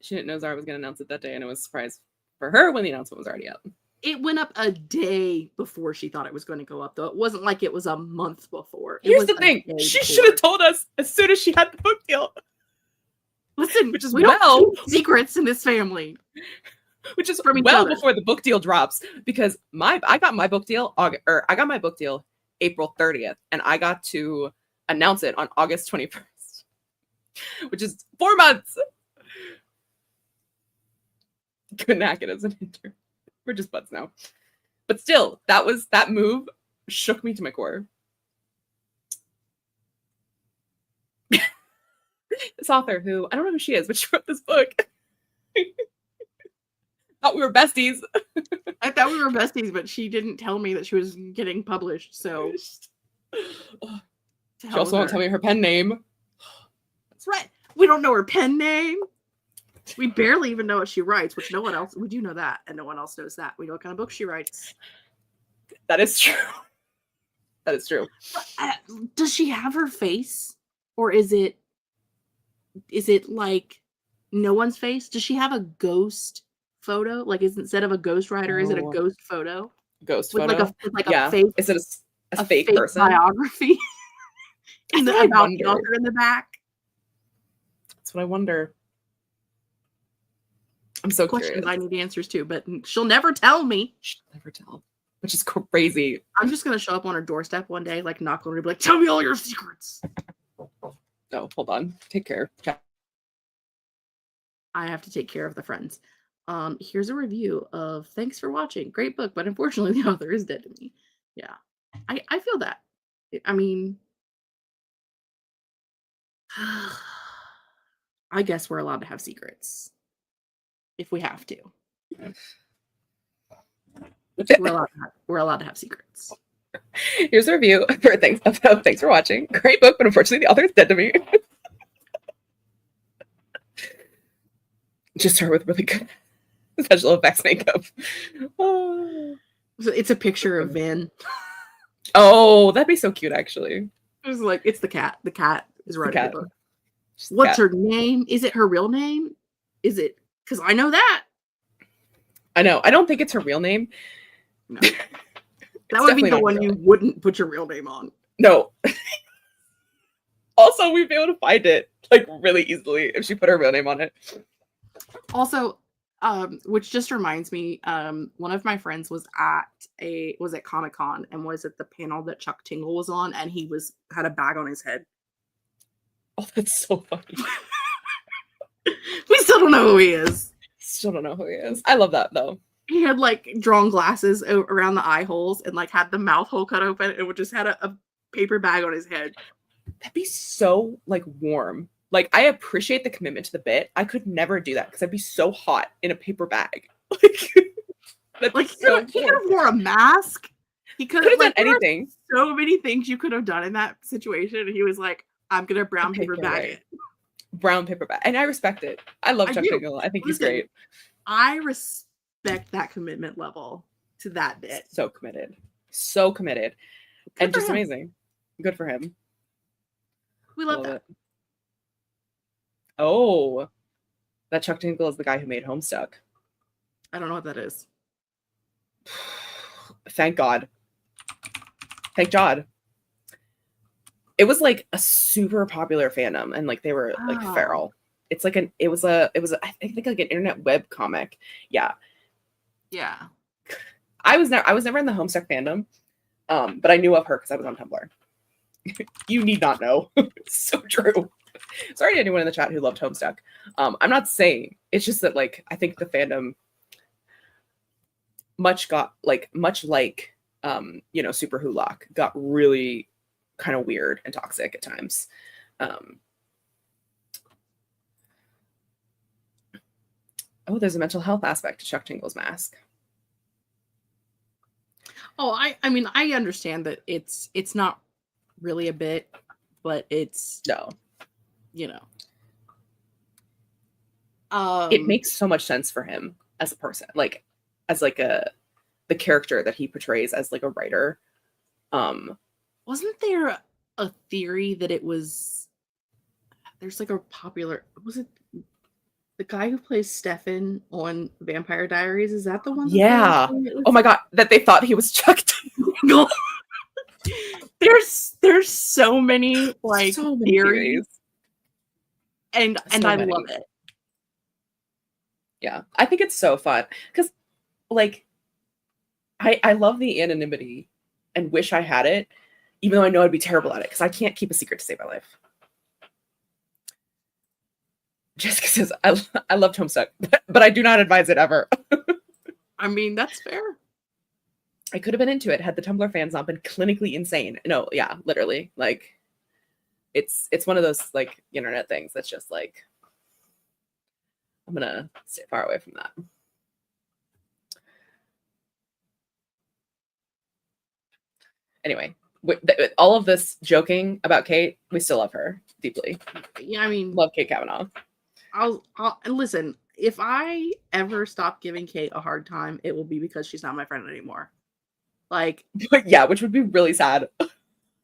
She didn't know Zara was going to announce it that day, and it was a surprise for her when the announcement was already out. It went up a day before she thought it was going to go up, though. It wasn't like it was a month before. Here's the thing. She should have told us as soon as she had the book deal. Listen, which is we don't keep secrets in this family. Which is from well before the book deal drops, because I got my book deal April 30th, and I got to announce it on August 21st, which is 4 months. Couldn't hack it as an intern. We're just buds now. But still, that move shook me to my core. This author who, I don't know who she is, but she wrote this book. Thought we were besties. I thought we were besties, but she didn't tell me that she was getting published, so. She also won't tell me her pen name. That's right. We don't know her pen name. We barely even know what she writes, which no one else, we do know that, and no one else knows that. We know what kind of book she writes. That is true. That is true. Does she have her face? Or is it like no one's face? Does she have a ghost photo? Like, instead of a ghostwriter, is it a ghost photo? Ghost with photo? Like a fake, is it a fake person? Biography? And the about the author in the back? That's what I wonder. I'm so Questions curious. I need answers to, but she'll never tell me. She'll never tell. Which is crazy. I'm just gonna show up on her doorstep one day, like knock on her, and be like, "Tell me all your secrets." No, hold on. Take care. I have to take care of the friends. Here's a review of Thanks for Watching. Great book, but unfortunately the author is dead to me. Yeah. I feel that. I mean, I guess we're allowed to have secrets. If we have to. We're allowed to have secrets. Here's a review for Thanks for Watching. Great book, but unfortunately the author is dead to me. Just her with really good special effects makeup. Oh. It's a picture of Vin. Oh, that'd be so cute, actually. It's like, it's the cat. The cat is writing the book. What's her name? Is it her real name? Is it? Because I know that. I know. I don't think it's her real name. No. That would be the one you wouldn't put your real name on. No. Also, we'd be able to find it like really easily if she put her real name on it. Also, which just reminds me, one of my friends was at Comic-Con and was at the panel that Chuck Tingle was on, and he had a bag on his head. Oh, that's so funny. We still don't know who he is. Still don't know who he is. I love that though. He had like drawn glasses around the eye holes and like had the mouth hole cut open and would just had a paper bag on his head. That'd be so like warm. Like, I appreciate the commitment to the bit. I could never do that because I'd be so hot in a paper bag. Like he could have wore a mask. He could have done anything. So many things you could have done in that situation. And he was like, I'm gonna brown paper bag it. Brown paper bag. And I respect it. I love Chuck Tingle. I think he's great. I respect that commitment level to that bit. So committed. So committed. And just amazing. Good for him. We love that. Oh. That Chuck Tingle is the guy who made Homestuck. I don't know what that is. Thank God. Thank God. It was like a super popular fandom, and like they were like feral. It's like it was I think like an internet web comic. Yeah. Yeah. I was never in the Homestuck fandom. But I knew of her because I was on Tumblr. You need not know. It's so true. Sorry to anyone in the chat who loved Homestuck. I'm not saying, it's just that like I think the fandom much like Super Hulock got really kind of weird and toxic at times. Oh, there's a mental health aspect to Chuck Tingle's mask. Oh, I mean, I understand that it's not really a bit, but it's, No. you know. It makes so much sense for him as a person, like as like the character that he portrays as like a writer. Wasn't there a theory that it was, there's like a popular, was it the guy who plays Stefan on Vampire Diaries? Is that the one? Yeah. Oh my god, that they thought he was Chuck Tingle. There's so many like So many theories, and So I many. love it. Yeah, I think it's so fun because, like, I love the anonymity and wish I had it, even though I know I'd be terrible at it because I can't keep a secret to save my life. Jessica says, I loved Homestuck, but I do not advise it ever. I mean, that's fair. I could have been into it had the Tumblr fans not been clinically insane. No, yeah, literally. Like, it's one of those, like, internet things that's just like, I'm going to stay far away from that. Anyway, all of this joking about Kate, we still love her deeply. Yeah, I mean, Love Kate Kavanaugh. I'll listen. If I ever stop giving Kate a hard time, it will be because she's not my friend anymore. Like, But yeah, which would be really sad.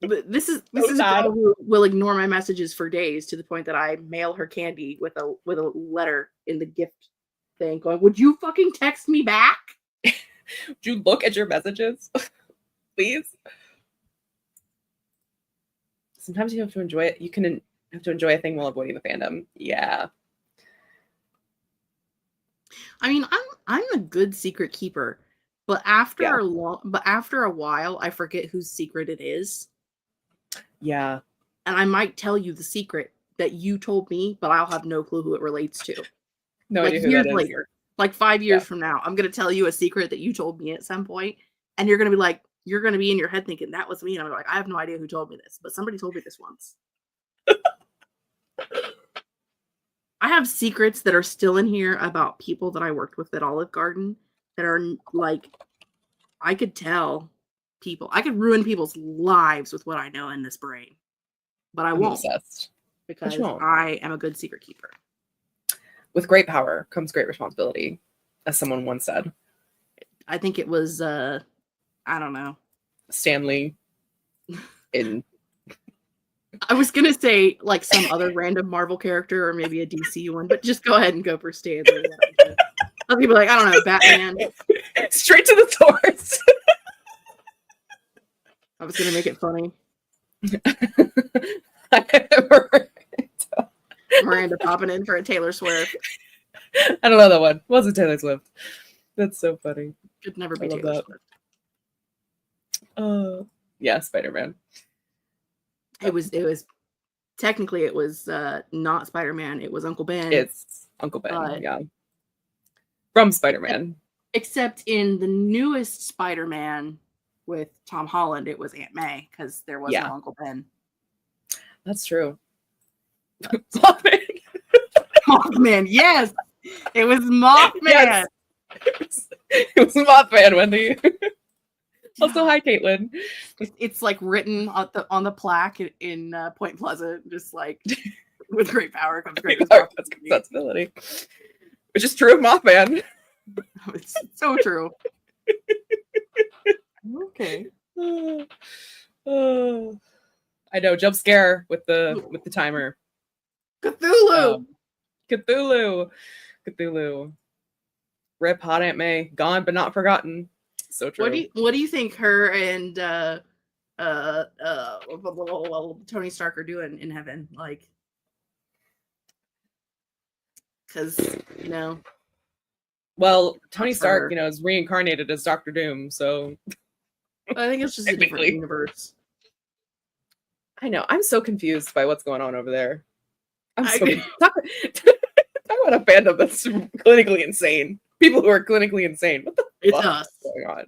this is So a sad. girl who will ignore my messages for days to the point that I mail her candy with a letter in the gift thing, going, "Would you fucking text me back?" Would you look at your messages, please? Sometimes you have to enjoy it. You can have to enjoy a thing while avoiding the fandom. Yeah. I mean, I'm a good secret keeper, but after a while, I forget whose secret it is. Yeah. And I might tell you the secret that you told me, but I'll have no clue who it relates to. No like idea who years that is. later, like 5 years from now, I'm gonna tell you a secret that you told me at some point, and you're gonna be like, you're gonna be in your head thinking that was me, and I'm like, I have no idea who told me this, but somebody told me this once. I have secrets that are still in here about people that I worked with at Olive Garden that are like, I could tell people, I could ruin people's lives with what I know in this brain, but I I'm won't obsessed. because you won't. I am a good secret keeper. With great power comes great responsibility, as someone once said. I think it was, I don't know. Stanley in I was gonna say like some other random Marvel character or maybe a DC one, but just go ahead and go for Stanley. Other people are like, I don't know, Batman. Straight to the source. I was gonna make it funny. Miranda popping in for a Taylor Swift. I don't know that one. Wasn't Taylor Swift. That's so funny. Could never be I love Taylor that. Swift. Yeah, Spider-Man. It was technically it was not Spider-Man, it was Uncle Ben. It's Uncle Ben, yeah. From Spider-Man. Except in the newest Spider-Man with Tom Holland, it was Aunt May, because there was no Uncle Ben. That's true. Mothman. Mothman, yes! It was Mothman! Yes. It was Mothman, Wendy. Also, hi, Caitlin. It's like written on the plaque in Point Pleasant, just like, with great power comes great responsibility. Which is true of Mothman. It's so true. Okay. I know, jump scare with the timer. Cthulhu. Cthulhu. Rip Hot Aunt May, gone but not forgotten. So true. What do you think her and Tony Stark are doing in heaven? Like, because well, Tony Stark, is reincarnated as Doctor Doom, so I think it's just a different universe. I know. I'm so confused by what's going on over there. I'm so talk about a fandom that's clinically insane. People who are clinically insane. What the fuck is going on?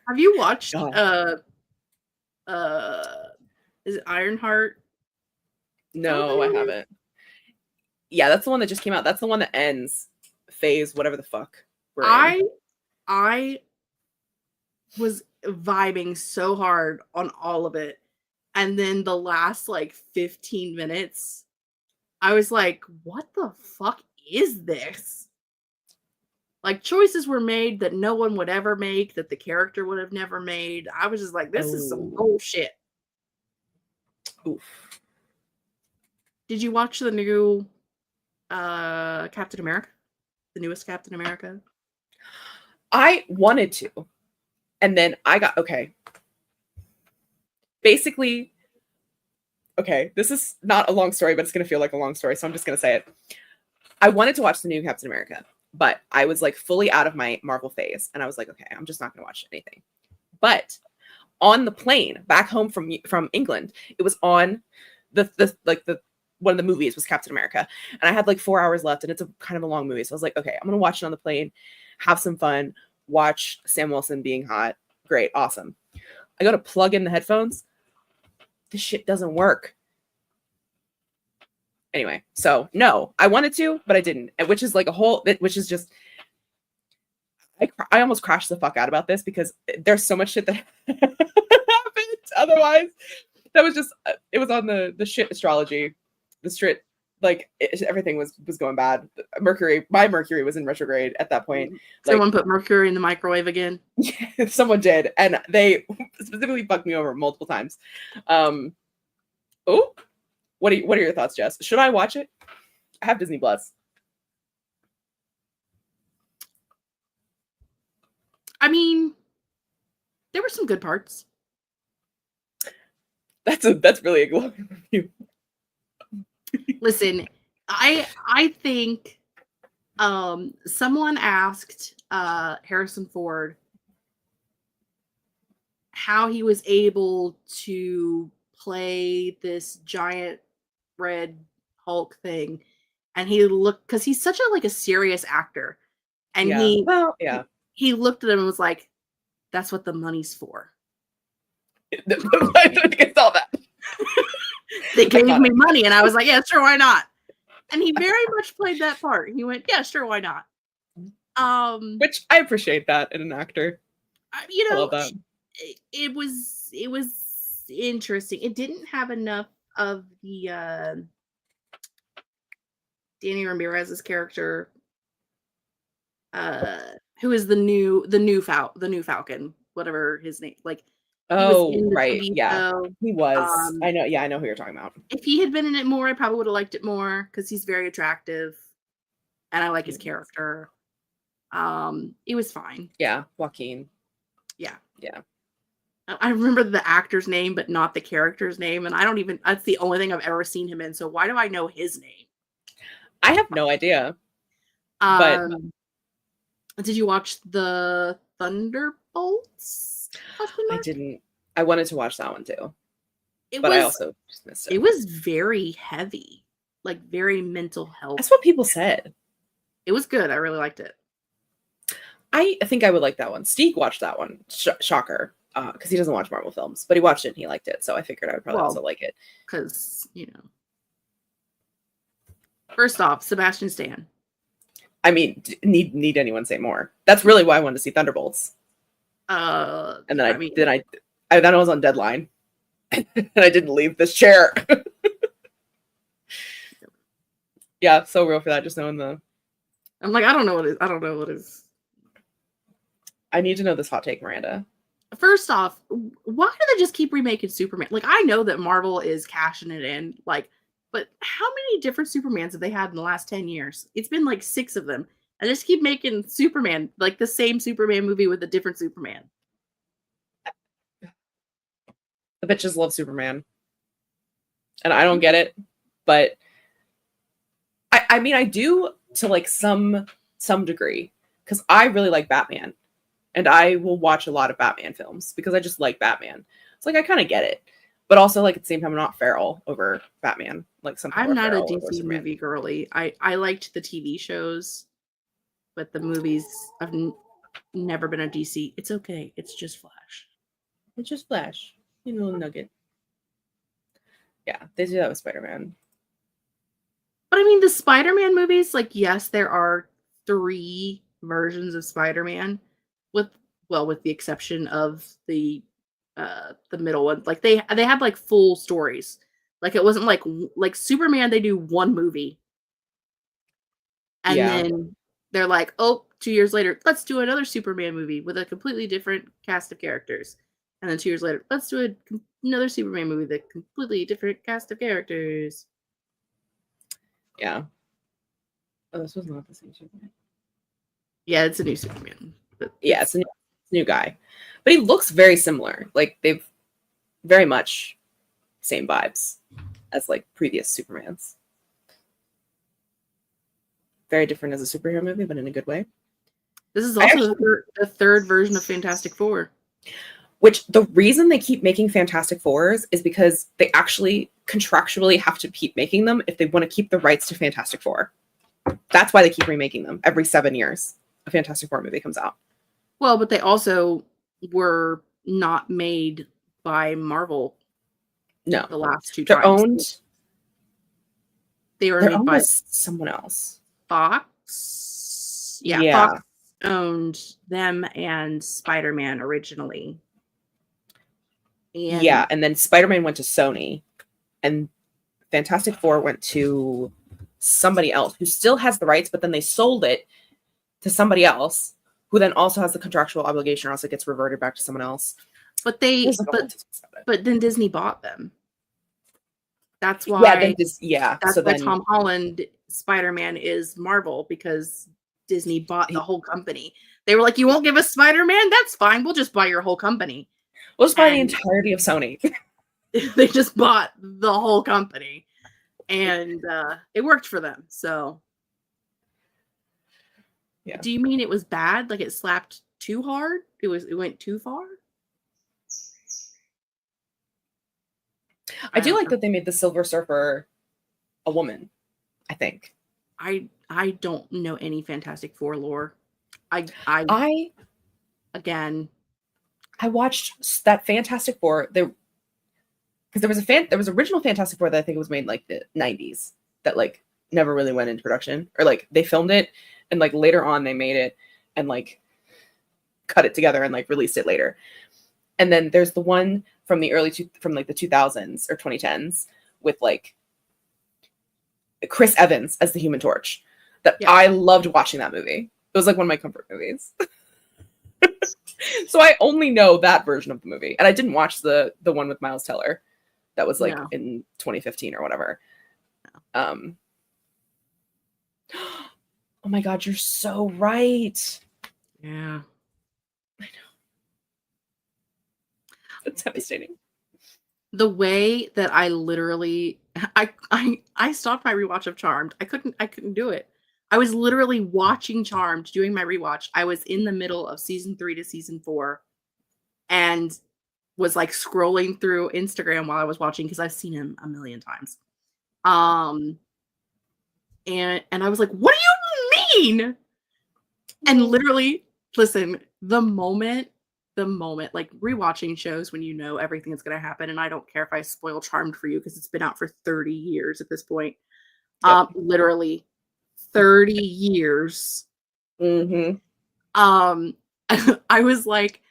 Have you watched is it Ironheart? No, I haven't. Yeah, that's the one that just came out. That's the one that ends phase whatever the fuck we're in. I was vibing so hard on all of it. And then the last like 15 minutes, I was like, what the fuck is this? Like choices were made that no one would ever make, that the character would have never made. I was just like, this is some bullshit. Oof. Did you watch the new Captain America? The newest Captain America? I wanted to. And then I got okay. Basically, okay, this is not a long story, but it's gonna feel like a long story, so I'm just gonna say it. I wanted to watch the new Captain America, but I was like fully out of my Marvel phase, and I was like, okay, I'm just not gonna watch anything. But on the plane back home from England, it was on the one of the movies was Captain America, and I had like 4 hours left, and it's a kind of a long movie, so I was like, okay, I'm gonna watch it on the plane, have some fun, watch Sam Wilson being hot. Great, awesome. I go to plug in the headphones. This shit doesn't work. Anyway, so no, I wanted to, but I didn't, which is like a whole, which is just, I almost crashed the fuck out about this because there's so much shit that happened otherwise. That was just, it was on the shit astrology, the shit, like everything was going bad. My Mercury was in retrograde at that point. Someone put Mercury in the microwave again. Someone did, and they specifically fucked me over multiple times. Oh, what are your thoughts, Jess? Should I watch it? I have Disney Plus. I mean, there were some good parts. That's really a glowing review. Listen, I think someone asked Harrison Ford how he was able to play this giant red Hulk thing, and he looked, because he's such a serious actor, and he looked at him and was like, that's what the money's for. I saw that. They gave me money, and I was like, yeah, sure, why not? And he very much played that part. He went, yeah, sure, why not? Which I appreciate that in an actor. You know, I love that. It was interesting. It didn't have enough of the Danny Ramirez's character, who is the new Falcon, whatever his name. Like, right, yeah, show. he was. I know who you're talking about. If he had been in it more, I probably would have liked it more because he's very attractive, and I like his character. It was fine. Yeah, Joaquin. Yeah. Yeah. I remember the actor's name, but not the character's name, and that's the only thing I've ever seen him in. So why do I know his name? I have no idea. But did you watch the Thunderbolts? I didn't. I wanted to watch that one too. I also just missed it. It was very heavy, like very mental health. That's what people said. It was good. I really liked it. I think I would like that one. Steve watched that one. Shocker. Because he doesn't watch Marvel films, but he watched it and he liked it. So I figured I would probably also like it. Because, first off, Sebastian Stan. I mean, need anyone say more? That's really why I wanted to see Thunderbolts. And then I was on deadline, and I didn't leave this chair. Yeah, so real for that. Just knowing I'm like, I don't know what is. I need to know this hot take, Miranda. First off, why do they just keep remaking Superman? Like, I know that Marvel is cashing it in, but how many different Supermans have they had in the last 10 years? It's been like 6 of them. And just keep making Superman, like the same Superman movie with a different Superman. The bitches love Superman. And I don't get it, but I mean, I do to like some degree, because I really like Batman. And I will watch a lot of Batman films because I just like Batman. It's like, I kind of get it. But also, like, at the same time, I'm not feral over Batman. Like, I'm not a DC movie girly. I liked the TV shows, but the movies, I've never been a DC. It's okay. It's just Flash. It's just Flash. You little nugget. Yeah, they do that with Spider-Man. But But I mean, the Spider-Man movies, like, yes, there are 3 versions of Spider-Man, with with the exception of the middle one. Like, they had, like, full stories. Like, it wasn't like Superman, they do 1 movie, and Yeah. then they're like, "Oh, 2 years later, let's do another Superman movie with a completely different cast of characters." And then 2 years later, "Let's do another Superman movie with a completely different cast of characters." Yeah. Oh, this was not the same Superman. Yeah, it's a new Superman. But Yeah, it's a new guy. But he looks very similar. Like, they've very much same vibes as, like, previous Supermans. Very different as a superhero movie, but in a good way. this is also the third version of Fantastic Four. Which, the reason they keep making Fantastic Fours is because they actually contractually have to keep making them if they want to keep the rights to Fantastic Four. That's why they keep remaking them. Every 7 years, a Fantastic Four movie comes out. Well, but they also were not made by Marvel No. the last 2 They're times. owned. They were They're made owned by by someone else. Fox. Yeah, Yeah. Fox owned them and Spider-Man originally. And Yeah, and then Spider-Man went to Sony, and Fantastic Four went to somebody else who still has the rights, but then they sold it to somebody else who then also has the contractual obligation, or else it gets reverted back to someone else. but There's like a whole twist about it. but then Disney bought them. That's why So then Tom Holland Spider-Man is Marvel, because Disney bought the whole company. They were like, "You won't give us Spider-Man? That's fine. We'll just buy your whole company." we'll just buy the entirety of Sony. They just bought the whole company, and it worked for them. So, Yeah. Do you mean it was bad? Like, it slapped too hard? It went too far? I do like that they made the Silver Surfer a woman, I think. I don't know any Fantastic Four lore. I watched that Fantastic Four there because there was original Fantastic Four that I think was made in like the 90s that like never really went into production, or like they filmed it and like later on they made it and like cut it together and like released it later. And then there's the one from the from like the 2000s or 2010s with like Chris Evans as the Human Torch. I loved watching that movie. It was like one of my comfort movies. So I only know that version of the movie, and I didn't watch the one with Miles Teller that was like in 2015 or whatever. Oh my god, you're so right. Yeah, I know. It's devastating. The way that I literally I stopped my rewatch of Charmed. I couldn't do it. I was literally watching Charmed, doing my rewatch. I was in the middle of season 3 to season 4, and was like scrolling through Instagram while I was watching, because I've seen him a million times. And I was like, "What do you mean?" And literally, listen, the moment, like, rewatching shows when you know everything that's going to happen, and I don't care if I spoil Charmed for you because it's been out for 30 years at this point. Literally 30 years. Mm-hmm. I was like,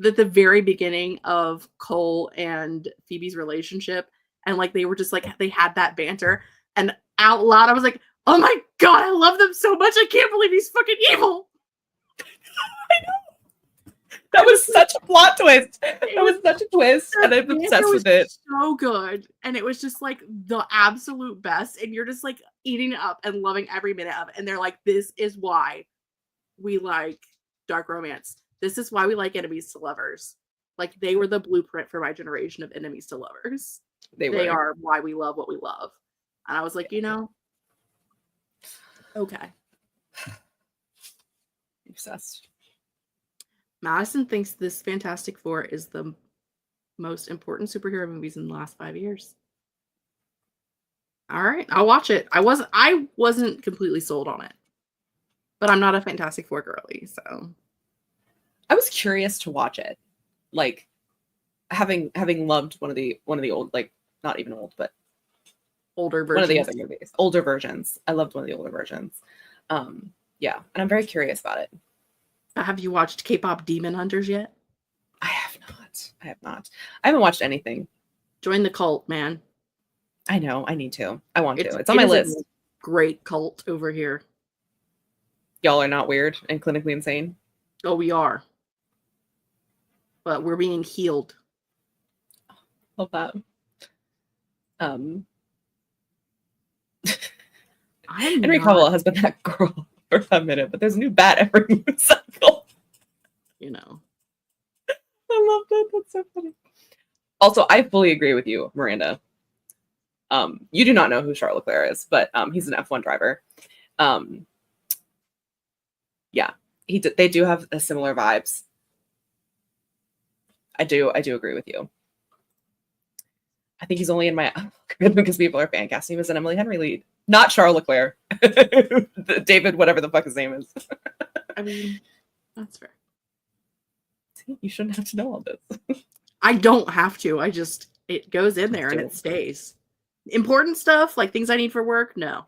at the very beginning of Cole and Phoebe's relationship, and like they were just like, they had that banter, and out loud I was like, "Oh my god, I love them so much. I can't believe he's fucking evil." I know. That was such a plot twist. That was such a twist, and I'm obsessed with it. So good, and it was just like the absolute best, and you're just like eating it up and loving every minute of it. And they're like, "This is why we like dark romance. This is why we like enemies to lovers." Like, they were the blueprint for my generation of enemies to lovers. They are why we love what we love. And I was like, okay. Obsessed. Madison thinks this Fantastic Four is the most important superhero movies in the last 5 years. All right, I'll watch it. I wasn't completely sold on it, but I'm not a Fantastic Four girly, so I was curious to watch it, like having loved one of the old, like, not even old, but older one of the versions. other movies, older versions. I loved one of the older versions. Yeah, and I'm very curious about it. Have you watched K-pop Demon Hunters yet? I have not. I haven't watched anything. Join the cult, man. I know. I need to. I want to. It's it on my is a list. great cult over here. Y'all are not weird and clinically insane. Oh, we are. But we're being healed. Love that. Henry Cavill has been that girl for a minute, but there's a new bat every moon cycle. You know. I love that. That's so funny. Also, I fully agree with you, Miranda. You do not know who Charles Leclerc is, but he's an F1 driver. Yeah, they do have a similar vibes. I do agree with you. I think he's only in my because people are fan casting. He was an Emily Henry lead, not Charles Leclerc. David, whatever the fuck his name is. I mean, that's fair. See, you shouldn't have to know all this. I don't have to. It goes in there and it stays. Important stuff, like things I need for work, no.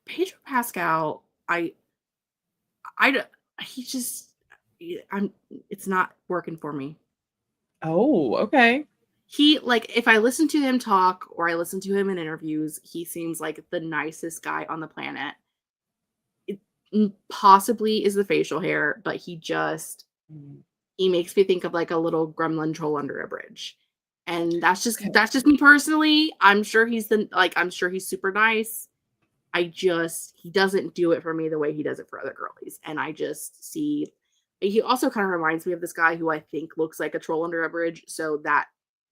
Pedro Pascal, it's not working for me. Oh, okay. He, like, if I listen to him talk or I listen to him in interviews, he seems like the nicest guy on the planet. It possibly is the facial hair, but he makes me think of like a little gremlin troll under a bridge. And that's just me personally. I'm sure he's super nice. He doesn't do it for me the way he does it for other girlies. And I just see, he also kind of reminds me of this guy who I think looks like a troll under a bridge. So that,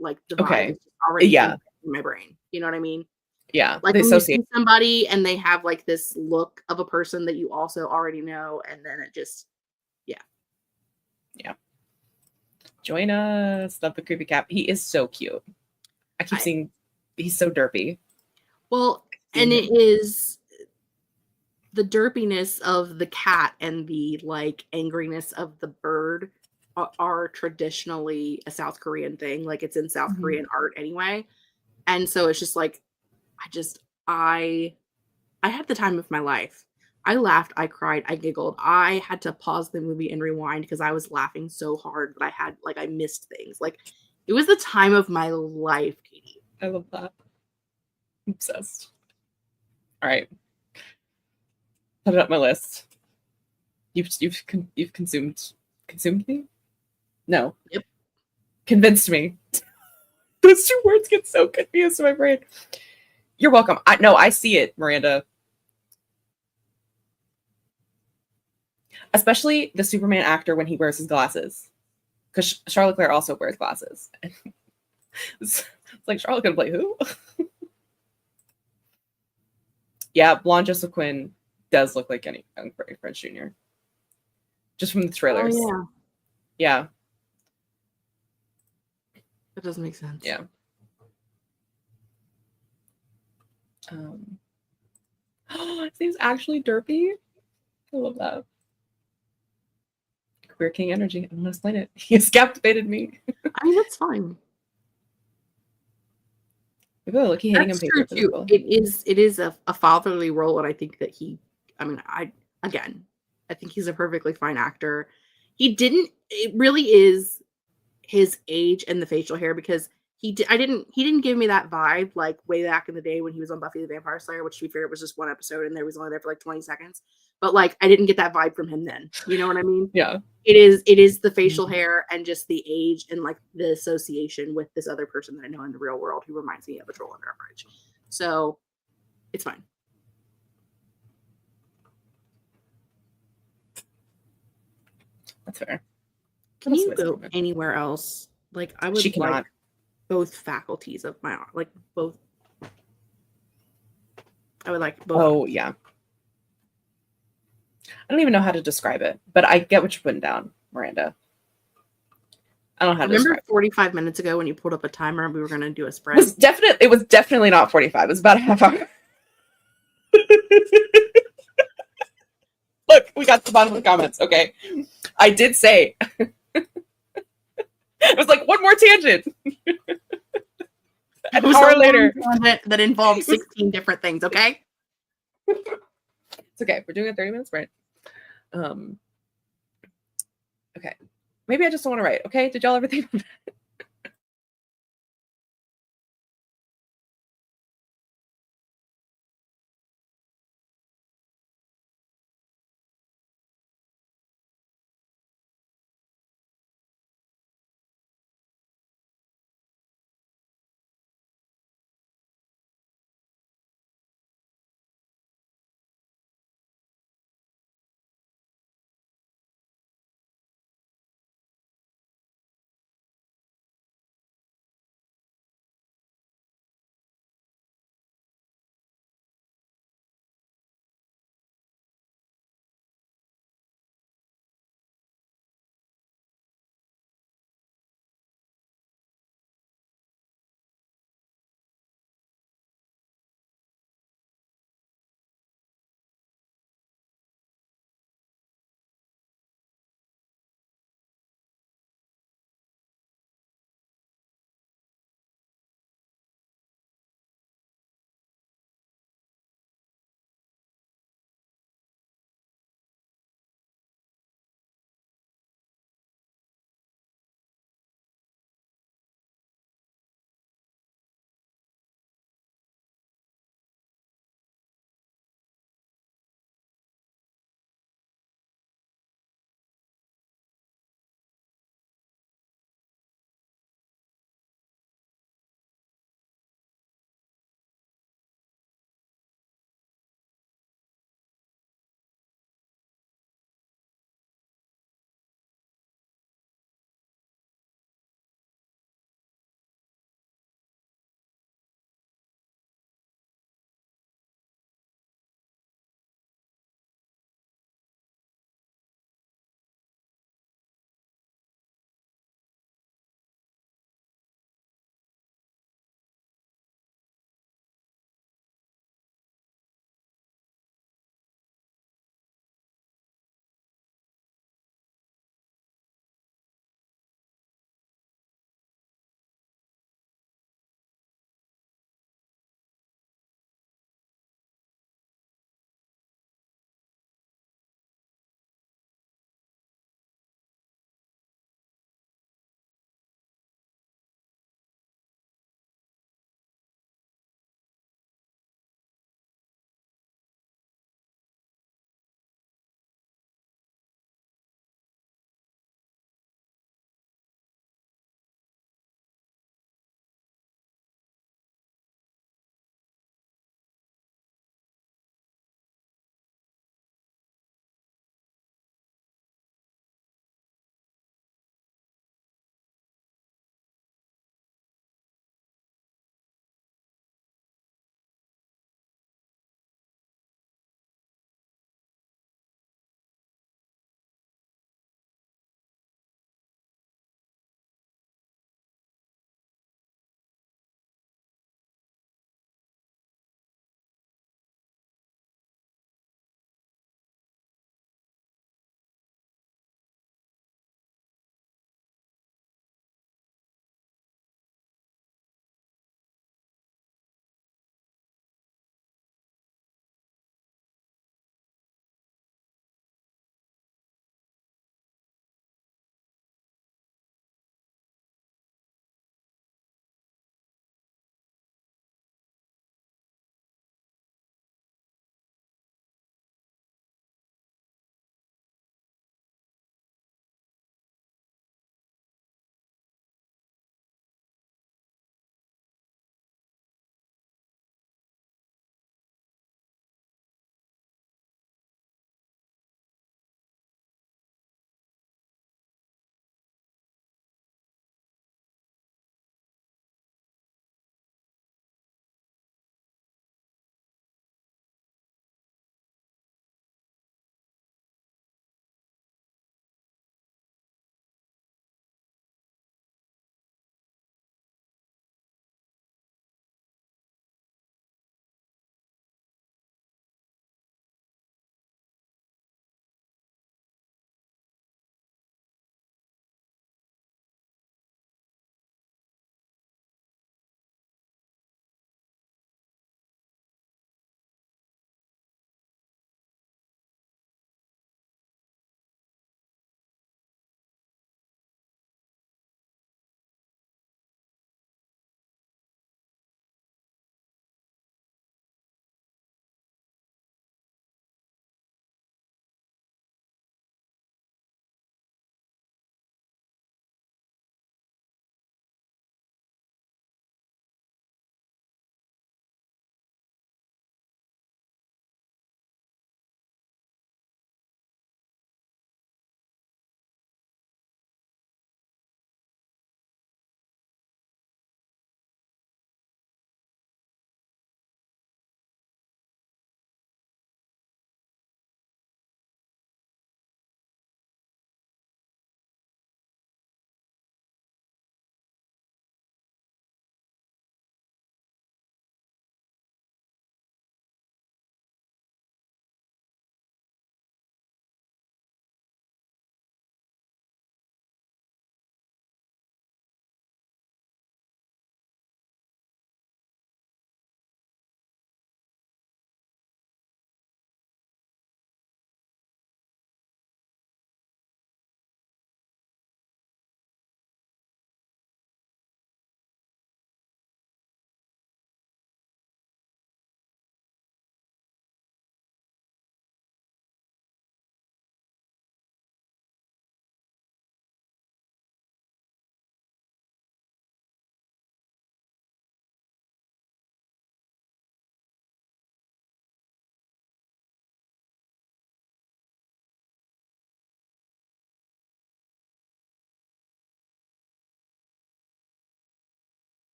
like, the vibe is already in my brain. You know what I mean? Yeah. Like when you see somebody and they have like this look of a person that you also already know, and then it just, yeah. Join us. Love the creepy cat. He is so cute. I keep seeing he's so derpy. Well, and it is the derpiness of the cat and the like angriness of the bird are traditionally a South Korean thing. Like, it's in South Korean art anyway. And so it's just like, I had the time of my life. I laughed, I cried, I giggled. I had to pause the movie and rewind because I was laughing so hard, but I missed things. Like, it was the time of my life, Katie. I love that. I'm obsessed. All right. Put it up my list. You've consumed me? No. Yep. Convinced me. Those two words get so confused in my brain. You're welcome. I see it, Miranda. Especially the Superman actor when he wears his glasses. Because Charles Leclerc also wears glasses. It's like, Charlotte gonna play who? Yeah, blonde Joseph Quinn does look like any young Freddie Prinze Jr. Just from the trailers. Oh, yeah. That doesn't make sense. Yeah. His name's actually Derpy. I love that. Queer King energy. I don't know how to explain it. He has captivated me. I mean, that's fine. Maybe look, he hitting him paper. Too. It is a fatherly role, and I think that I think he's a perfectly fine actor. It really is his age and the facial hair, because he didn't give me that vibe like way back in the day when he was on Buffy the Vampire Slayer, which, to be fair, was just one episode and there was only there for like 20 seconds. But like, I didn't get that vibe from him then. You know what I mean? Yeah. It is the facial hair and just the age and like the association with this other person that I know in the real world who reminds me of a troll under a bridge. So it's fine. That's fair. Can you go anywhere else? Like, I would like both faculties of my art. Like, both. I would like both. Oh, yeah. I don't even know how to describe it, but I get what you're putting down, Miranda. I don't know how to describe it. 45 minutes ago when you pulled up a timer and we were going to do a spread? It was definitely not 45. It was about a half hour. Look, we got to the bottom of the comments. Okay. I did say. It was like, one more tangent. An It was hour a later. long tangent that involved 16 different things, okay? It's okay. We're doing a 30-minute sprint. Okay. Maybe I just don't want to write. Okay. Did y'all ever think of that?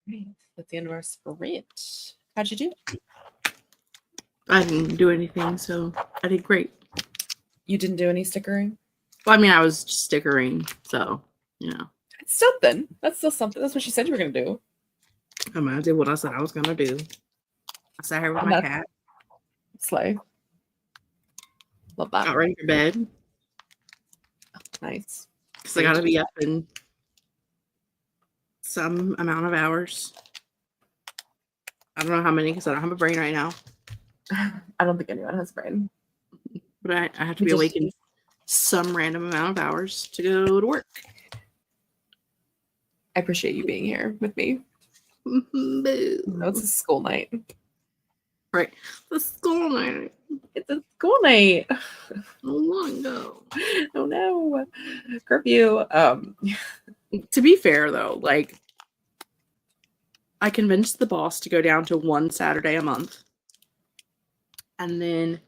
Right. That's the end of our sprint. How'd you do? I didn't do anything, so I did great. You didn't do any stickering? Well, I mean, I was stickering, so, you know. It's something. That's still something. That's what she said you were going to do. I mean, I did what I said I was going to do. I sat here with my cat. Slay. Love that. Got ready for bed. Nice. Because I got to be up in some amount of hours. I don't know how many because I don't have a brain right now. I don't think anyone has a brain. But I have to be awake in some random amount of hours to go to work. I appreciate you being here with me. No, It's a school night. Right. The school night. It's a school night. Long ago. Oh no. Curfew. To be fair though, like I convinced the boss to go down to one Saturday a month. And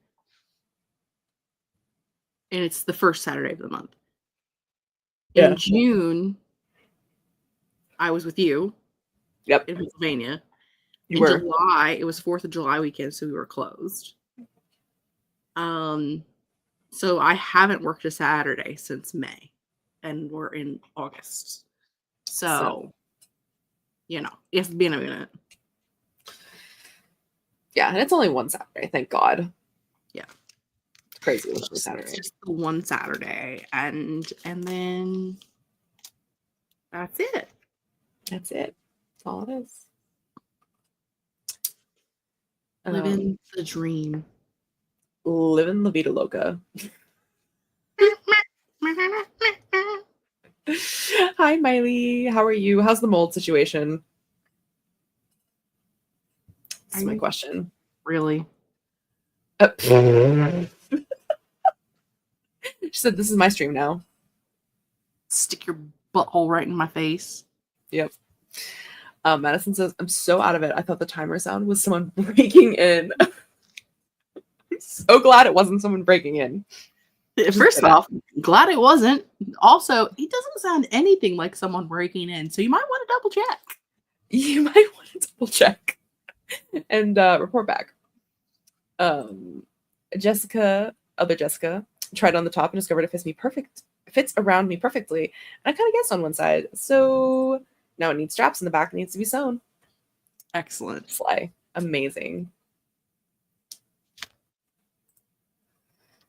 it's the first Saturday of the month. Yeah. In June, I was with you. Yep. In Pennsylvania. You In were. July, it was 4th of July weekend, so we were closed. So I haven't worked a Saturday since May, and we're in August. So you know, it's been a minute. Yeah, and it's only one Saturday, thank God. Yeah. It's crazy. It's Saturday. It's just the one Saturday, and then that's it. That's it. That's all it is. Living the dream. Living La Vida Loca. Hi, Miley. How are you? How's the mold situation? That's my question. Really? She said, "This is my stream now." Stick your butthole right in my face. Yep. Madison says, "I'm so out of it. I thought the timer sound was someone breaking in." So glad it wasn't someone breaking in. First off, glad it wasn't. Also, it doesn't sound anything like someone breaking in, so you might want to double check. You might want to double check and report back. Jessica, other Jessica, tried on the top and discovered it fits around me perfectly. And I kind of guessed on one side. So now it needs straps in the back. It needs to be sewn. Excellent. Slay. Amazing.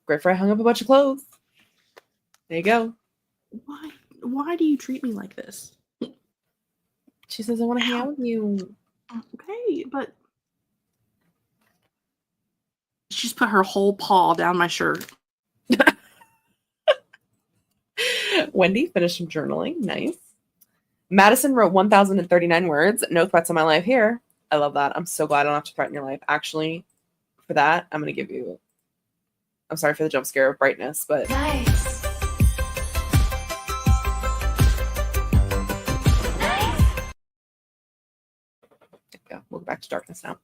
Great for I hung up a bunch of clothes. There you go. Why do you treat me like this? She says, "I want to hang out with you." Okay, but she just put her whole paw down my shirt. Wendy finished some journaling. Nice. Madison wrote 1,039 words. No threats on my life here. I love that. I'm so glad I don't have to threaten your life. Actually, for that, I'm going to give you... I'm sorry for the jump scare of brightness, but... Nice. Yeah, we'll go back to darkness now.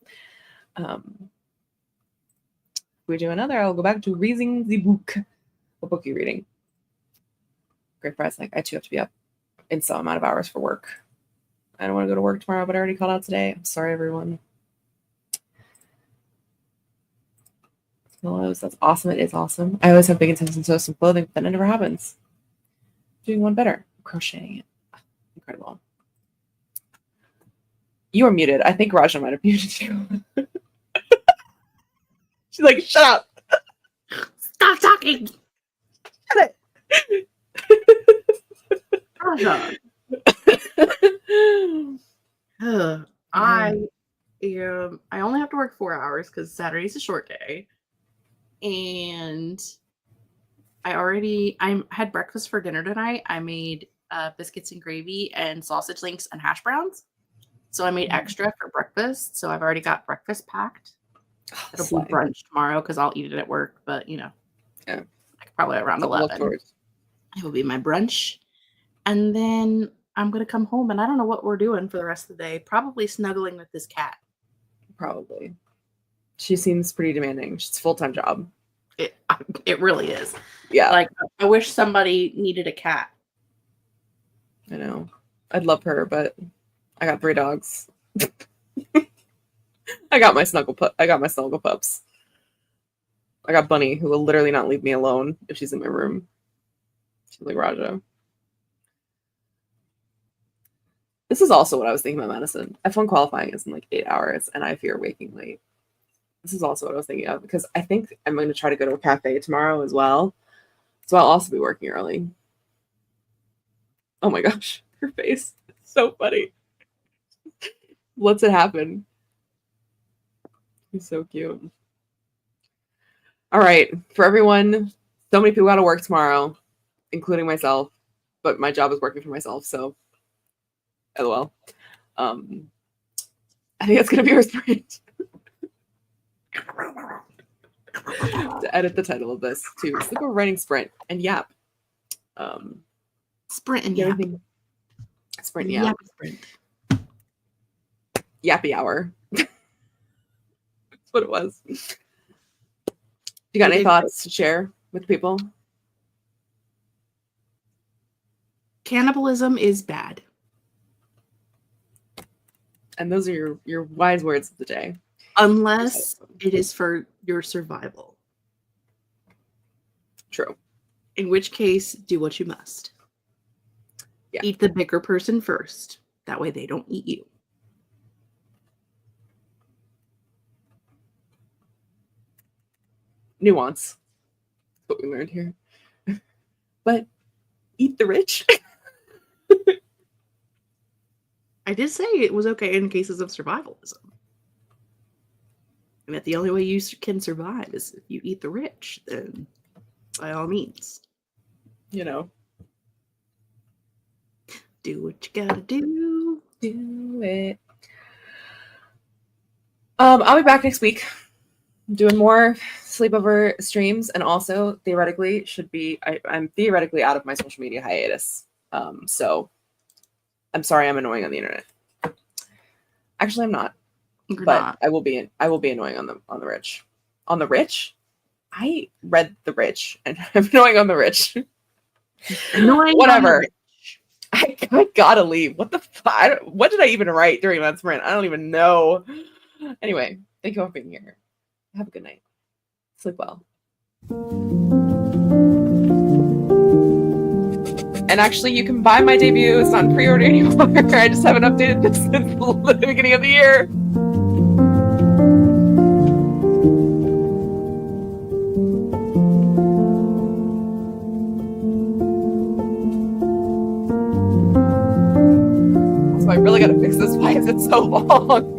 We do another. I'll go back to reading the book. What book are you reading? Great prize. Like, I too have to be up in some amount of hours for work. I don't want to go to work tomorrow, but I already called out today. I'm sorry, everyone. Pillows. That's awesome. It is awesome. I always have big intentions to sew some clothing, but then it never happens. Doing one better. Crocheting it. Incredible. You are muted. I think Raja might have muted you. She's like, "Shut up. Stop talking." Shut it." Raja. I only have to work 4 hours because Saturday's a short day. And I had breakfast for dinner tonight. I made biscuits and gravy and sausage links and hash browns. So I made extra for breakfast. So I've already got breakfast packed. It'll be brunch tomorrow because I'll eat it at work. But, yeah, probably around 11. It will be my brunch. And then I'm going to come home and I don't know what we're doing for the rest of the day. Probably snuggling with this cat. Probably. She seems pretty demanding. She's a full-time job. It really is. Yeah. Like, I wish somebody needed a cat. I know. I'd love her, but I got 3 dogs. I got my snuggle pups. I got Bunny, who will literally not leave me alone if she's in my room. She's like Raja. This is also what I was thinking about medicine. F1 qualifying is in like 8 hours, and I fear waking late. This is also what I was thinking of, because I think I'm going to try to go to a cafe tomorrow as well. So I'll also be working early. Oh my gosh, her face. It's so funny. Lets it happen. He's so cute. All right, for everyone, so many people got to work tomorrow, including myself, but my job is working for myself, so LOL. I think that's going to be our sprint. To edit the title of this, too. Sleepover writing sprint and yap. Sprint and yap. Sprint, yap. Sprint. Yappy hour. That's what it was. You got any thoughts to share with people? Cannibalism is bad. And those are your wise words of the day. Unless it is for your survival. True. In which case, do what you must. Yeah. Eat the bigger person first. That way they don't eat you. Nuance. That's what we learned here. But eat the rich. I did say it was okay in cases of survivalism. And that the only way you can survive is if you eat the rich, then by all means. You know. Do what you gotta do. Do it. I'll be back next week doing more sleepover streams, and also theoretically I'm theoretically out of my social media hiatus. So I'm sorry I'm annoying on the internet. Actually, I'm not. You're but not. I will be annoying on the rich. On the rich? I read The Rich and I'm annoying on the rich. Annoying. Whatever. I gotta leave. What the fuck? What did I even write during that sprint? I don't even know. Anyway, thank you all for being here. Have a good night. Sleep well. And actually, you can buy my debut. It's not in pre-order anymore. I just haven't updated this since the beginning of the year. So I really gotta fix this. Why is it so long?